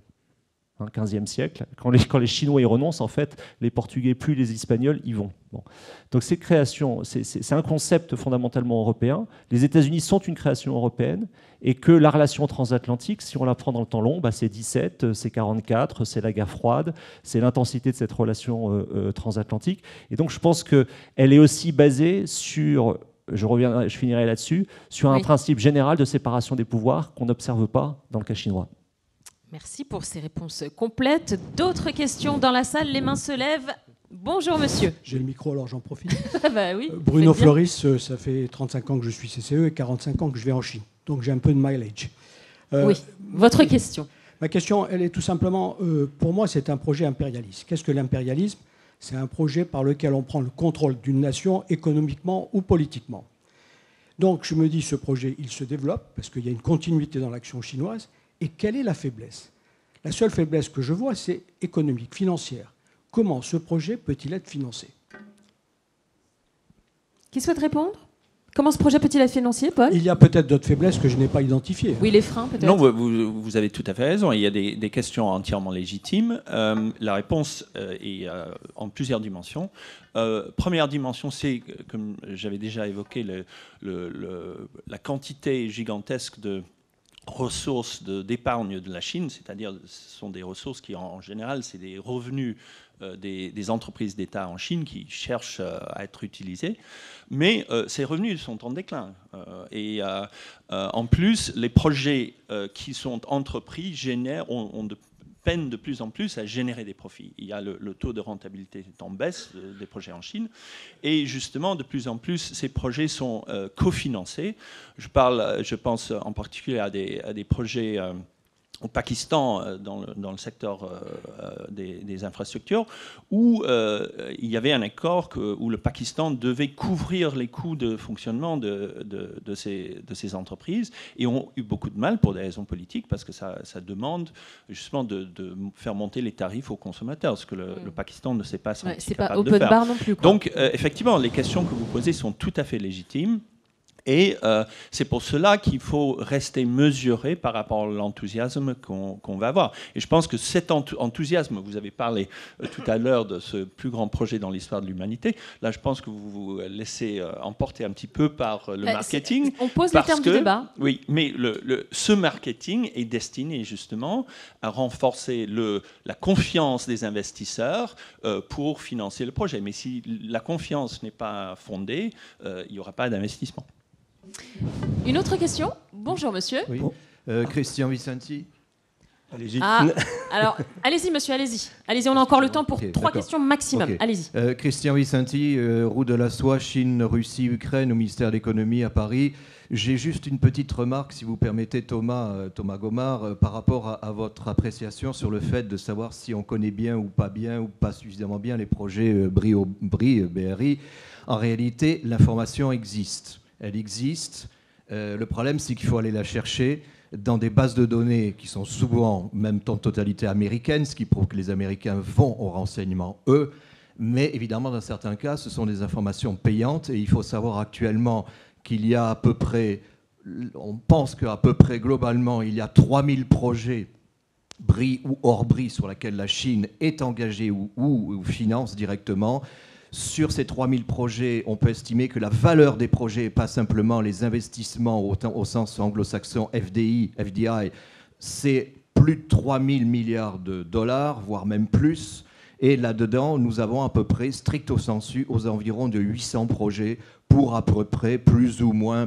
15e siècle, quand les Chinois y renoncent, en fait, les Portugais plus les Espagnols y vont. Bon. Donc ces créations, c'est un concept fondamentalement européen. Les États-Unis sont une création européenne et que la relation transatlantique, si on la prend dans le temps long, c'est 17, c'est 44, c'est la guerre froide, c'est l'intensité de cette relation transatlantique. Et donc je pense qu'elle est aussi basée sur... Je finirai là-dessus, sur un principe général de séparation des pouvoirs qu'on n'observe pas dans le cas chinois. Merci pour ces réponses complètes. D'autres questions dans la salle? Les mains se lèvent. Bonjour monsieur. J'ai le micro, alors j'en profite. Bah oui, Bruno Floris, ça fait 35 ans que je suis CCE et 45 ans que je vais en Chine. Donc j'ai un peu de mileage. Oui, votre question. Ma question, elle est tout simplement, pour moi, c'est un projet impérialiste. Qu'est-ce que l'impérialisme? C'est un projet par lequel on prend le contrôle d'une nation économiquement ou politiquement. Donc je me dis, ce projet, il se développe parce qu'il y a une continuité dans l'action chinoise. Et quelle est la faiblesse? La seule faiblesse que je vois, c'est économique, financière. Comment ce projet peut-il être financé? Qui souhaite répondre? Comment ce projet peut-il être financé, Paul? Il y a peut-être d'autres faiblesses que je n'ai pas identifiées. Oui, les freins peut-être. Non, vous avez tout à fait raison. Il y a des questions entièrement légitimes. La réponse est en plusieurs dimensions. Première dimension, c'est, comme j'avais déjà évoqué, la quantité gigantesque de ressources d'épargne de la Chine, c'est-à-dire ce sont des ressources qui, en général, c'est des revenus des entreprises d'État en Chine qui cherchent à être utilisés. Mais ces revenus sont en déclin. Et en plus, les projets qui sont entrepris peinent de plus en plus à générer des profits. Il y a le taux de rentabilité est en baisse des projets en Chine. Et justement, de plus en plus, ces projets sont cofinancés. Je pense en particulier à des projets au Pakistan, dans le secteur des infrastructures, où il y avait un accord où le Pakistan devait couvrir les coûts de fonctionnement de ces entreprises, et ont eu beaucoup de mal pour des raisons politiques, parce que ça demande justement de faire monter les tarifs aux consommateurs, ce que le Pakistan ne sait pas c'est capable pas de open faire. bar non plus, quoi. Donc effectivement, les questions que vous posez sont tout à fait légitimes. Et c'est pour cela qu'il faut rester mesuré par rapport à l'enthousiasme qu'on va avoir. Et je pense que cet enthousiasme, vous avez parlé tout à l'heure de ce plus grand projet dans l'histoire de l'humanité, là je pense que vous vous laissez emporter un petit peu par le marketing. On pose les termes du débat. Oui, mais ce marketing est destiné justement à renforcer la confiance des investisseurs pour financer le projet. Mais si la confiance n'est pas fondée, il n'y aura pas d'investissement. Une autre question. Bonjour monsieur. Oui. Christian Vicenti. Allez-y. Alors, allez-y monsieur, allez-y. Allez-y, on a encore le temps pour 3 questions maximum. Okay. Allez-y. Christian Vicenti, route de la soie, Chine, Russie, Ukraine, au ministère de l'économie à Paris. J'ai juste une petite remarque, si vous permettez, Thomas Gomard, par rapport à votre appréciation sur le fait de savoir si on connaît bien ou pas suffisamment bien les projets BRI. En réalité, l'information existe. Elle existe. Le problème, c'est qu'il faut aller la chercher dans des bases de données qui sont souvent, même en totalité américaines, ce qui prouve que les Américains vont au renseignement, eux. Mais évidemment, dans certains cas, ce sont des informations payantes. Et il faut savoir actuellement qu'il y a à peu près, on pense qu'à peu près globalement, il y a 3000 projets BRI ou hors BRI sur lesquels la Chine est engagée ou finance directement. Sur ces 3000 projets, on peut estimer que la valeur des projets, pas simplement les investissements au sens anglo-saxon FDI, c'est plus de 3000 milliards de dollars, voire même plus. Et là-dedans, nous avons à peu près, stricto sensu, aux environs de 800 projets pour à peu près plus ou moins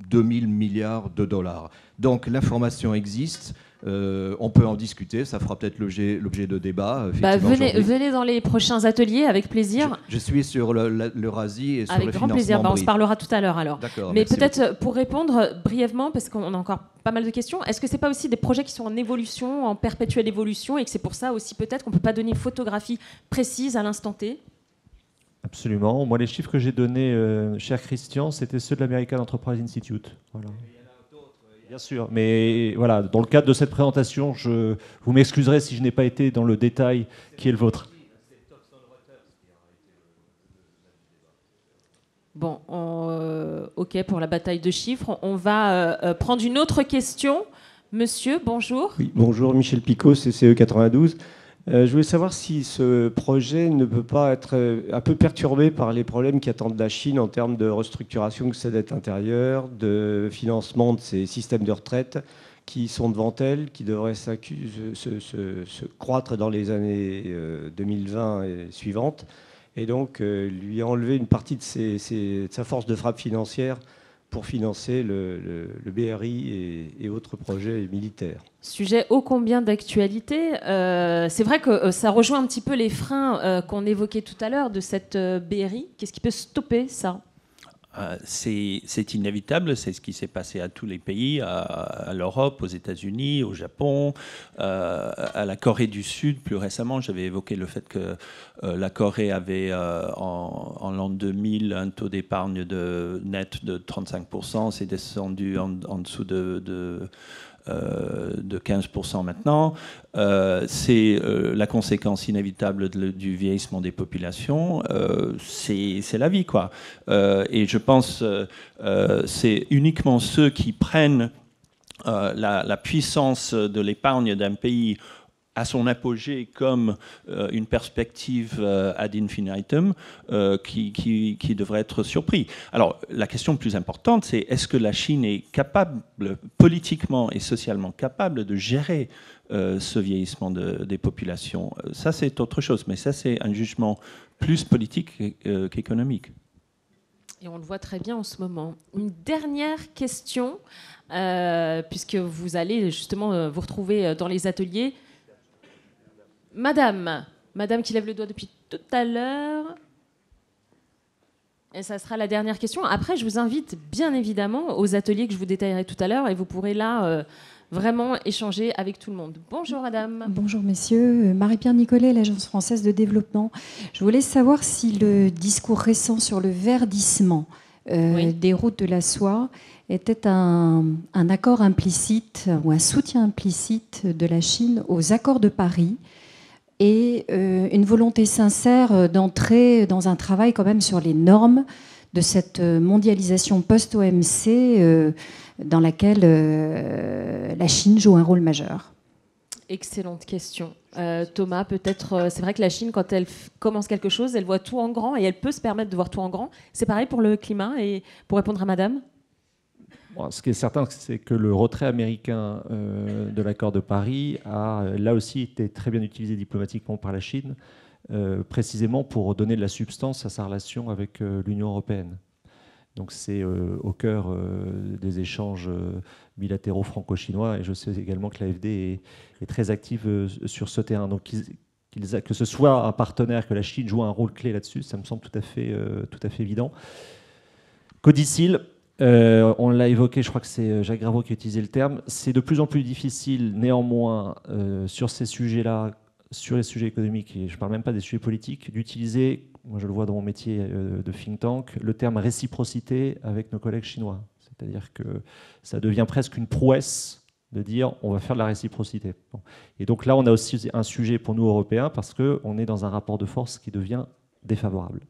2000 milliards de dollars. Donc l'information existe. On peut en discuter, ça fera peut-être l'objet de débat. Venez dans les prochains ateliers, avec plaisir. Je suis sur l'Eurasie et sur le financement. Avec grand plaisir, on se parlera tout à l'heure alors. Mais peut-être pour répondre brièvement, parce qu'on a encore pas mal de questions, est-ce que ce n'est pas aussi des projets qui sont en évolution, en perpétuelle évolution, et que c'est pour ça aussi peut-être qu'on ne peut pas donner une photographie précise à l'instant T? Absolument. Moi, les chiffres que j'ai donnés, cher Christian, c'était ceux de l'American Enterprise Institute. Voilà. Bien sûr, mais voilà, dans le cadre de cette présentation, vous m'excuserez si je n'ai pas été dans le détail qui est le vôtre. Bon, ok pour la bataille de chiffres. On va prendre une autre question. Monsieur, bonjour. Oui, bonjour, Michel Picot, CCE 92. Je voulais savoir si ce projet ne peut pas être un peu perturbé par les problèmes qui attendent la Chine en termes de restructuration de sa dette intérieure, de financement de ses systèmes de retraite qui sont devant elle, qui devraient se croître dans les années 2020 et suivantes, et donc lui enlever une partie de sa force de frappe financière pour financer le BRI et autres projets militaires. Sujet ô combien d'actualité. C'est vrai que ça rejoint un petit peu les freins qu'on évoquait tout à l'heure de cette BRI. Qu'est-ce qui peut stopper ça ? C'est inévitable, c'est ce qui s'est passé à tous les pays, à l'Europe, aux États-Unis, au Japon, à la Corée du Sud. Plus récemment, j'avais évoqué le fait que la Corée avait en l'an 2000 un taux d'épargne net de 35%, c'est descendu en dessous de 15% maintenant. C'est la conséquence inévitable du vieillissement des populations. C'est la vie, quoi. Et je pense c'est uniquement ceux qui prennent la puissance de l'épargne d'un pays à son apogée comme une perspective ad infinitum qui devrait être surpris. Alors, la question plus importante, c'est est-ce que la Chine est capable, politiquement et socialement capable, de gérer ce vieillissement des populations? Ça, c'est autre chose, mais ça, c'est un jugement plus politique qu'économique. Et on le voit très bien en ce moment. Une dernière question, puisque vous allez justement vous retrouver dans les ateliers. Madame qui lève le doigt depuis tout à l'heure. Et ça sera la dernière question. Après, je vous invite bien évidemment aux ateliers que je vous détaillerai tout à l'heure et vous pourrez là vraiment échanger avec tout le monde. Bonjour madame. Bonjour messieurs. Marie-Pierre Nicolet, l'Agence française de développement. Je voulais savoir si le discours récent sur le verdissement des routes de la soie était un accord implicite ou un soutien implicite de la Chine aux accords de Paris et une volonté sincère d'entrer dans un travail quand même sur les normes de cette mondialisation post-OMC dans laquelle la Chine joue un rôle majeur? Excellente question. Thomas, peut-être, c'est vrai que la Chine, quand elle commence quelque chose, elle voit tout en grand et elle peut se permettre de voir tout en grand. C'est pareil pour le climat et pour répondre à madame? Bon, ce qui est certain, c'est que le retrait américain de l'accord de Paris a là aussi été très bien utilisé diplomatiquement par la Chine, précisément pour donner de la substance à sa relation avec l'Union européenne. Donc c'est au cœur des échanges bilatéraux franco-chinois, et je sais également que l'AFD est très active sur ce terrain. Donc que ce soit un partenaire, que la Chine joue un rôle clé là-dessus, ça me semble tout à fait évident. Codicil, on l'a évoqué, je crois que c'est Jacques Graveau qui a utilisé le terme, c'est de plus en plus difficile néanmoins sur ces sujets-là, sur les sujets économiques, et je ne parle même pas des sujets politiques, d'utiliser, moi je le vois dans mon métier de think tank, le terme réciprocité avec nos collègues chinois. C'est-à-dire que ça devient presque une prouesse de dire on va faire de la réciprocité. Bon. Et donc là, on a aussi un sujet pour nous Européens parce qu'on est dans un rapport de force qui devient défavorable.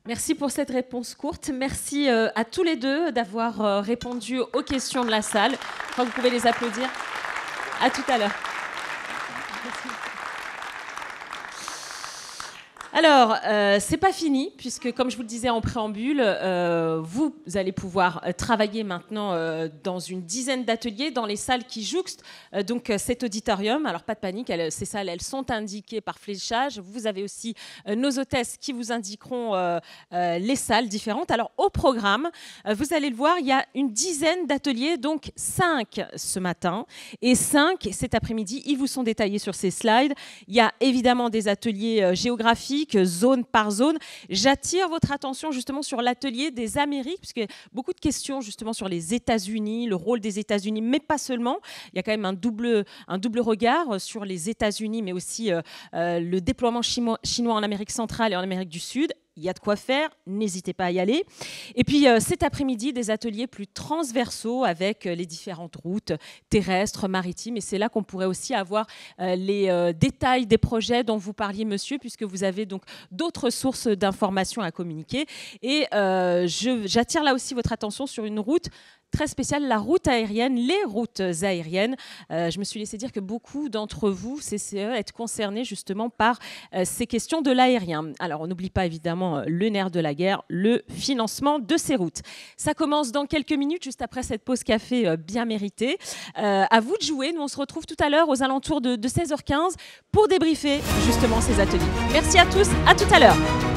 Merci pour cette réponse courte. Merci à tous les deux d'avoir répondu aux questions de la salle. Je crois que vous pouvez les applaudir. À tout à l'heure. Alors, c'est pas fini, puisque comme je vous le disais en préambule, vous allez pouvoir travailler maintenant dans une dizaine d'ateliers dans les salles qui jouxtent donc cet auditorium. Alors pas de panique, ces salles elles sont indiquées par fléchage. Vous avez aussi nos hôtesses qui vous indiqueront les salles différentes. Alors au programme, vous allez le voir, il y a une dizaine d'ateliers, donc 5 ce matin et 5 cet après-midi. Ils vous sont détaillés sur ces slides. Il y a évidemment des ateliers géographiques, zone par zone. J'attire votre attention justement sur l'atelier des Amériques, puisque beaucoup de questions justement sur les États-Unis, le rôle des États-Unis, mais pas seulement. Il y a quand même un double regard sur les États-Unis, mais aussi le déploiement chinois en Amérique centrale et en Amérique du Sud. Il y a de quoi faire, n'hésitez pas à y aller. Et puis cet après-midi, des ateliers plus transversaux avec les différentes routes terrestres, maritimes. Et c'est là qu'on pourrait aussi avoir les détails des projets dont vous parliez, monsieur, puisque vous avez donc d'autres sources d'informations à communiquer. Et j'attire là aussi votre attention sur une route très spéciale, la route aérienne, les routes aériennes. Je me suis laissé dire que beaucoup d'entre vous, CCE, êtes concernés justement par ces questions de l'aérien. Alors, on n'oublie pas évidemment le nerf de la guerre, le financement de ces routes. Ça commence dans quelques minutes, juste après cette pause café bien méritée. À vous de jouer. Nous, on se retrouve tout à l'heure aux alentours de 16h15 pour débriefer justement ces ateliers. Merci à tous, à tout à l'heure.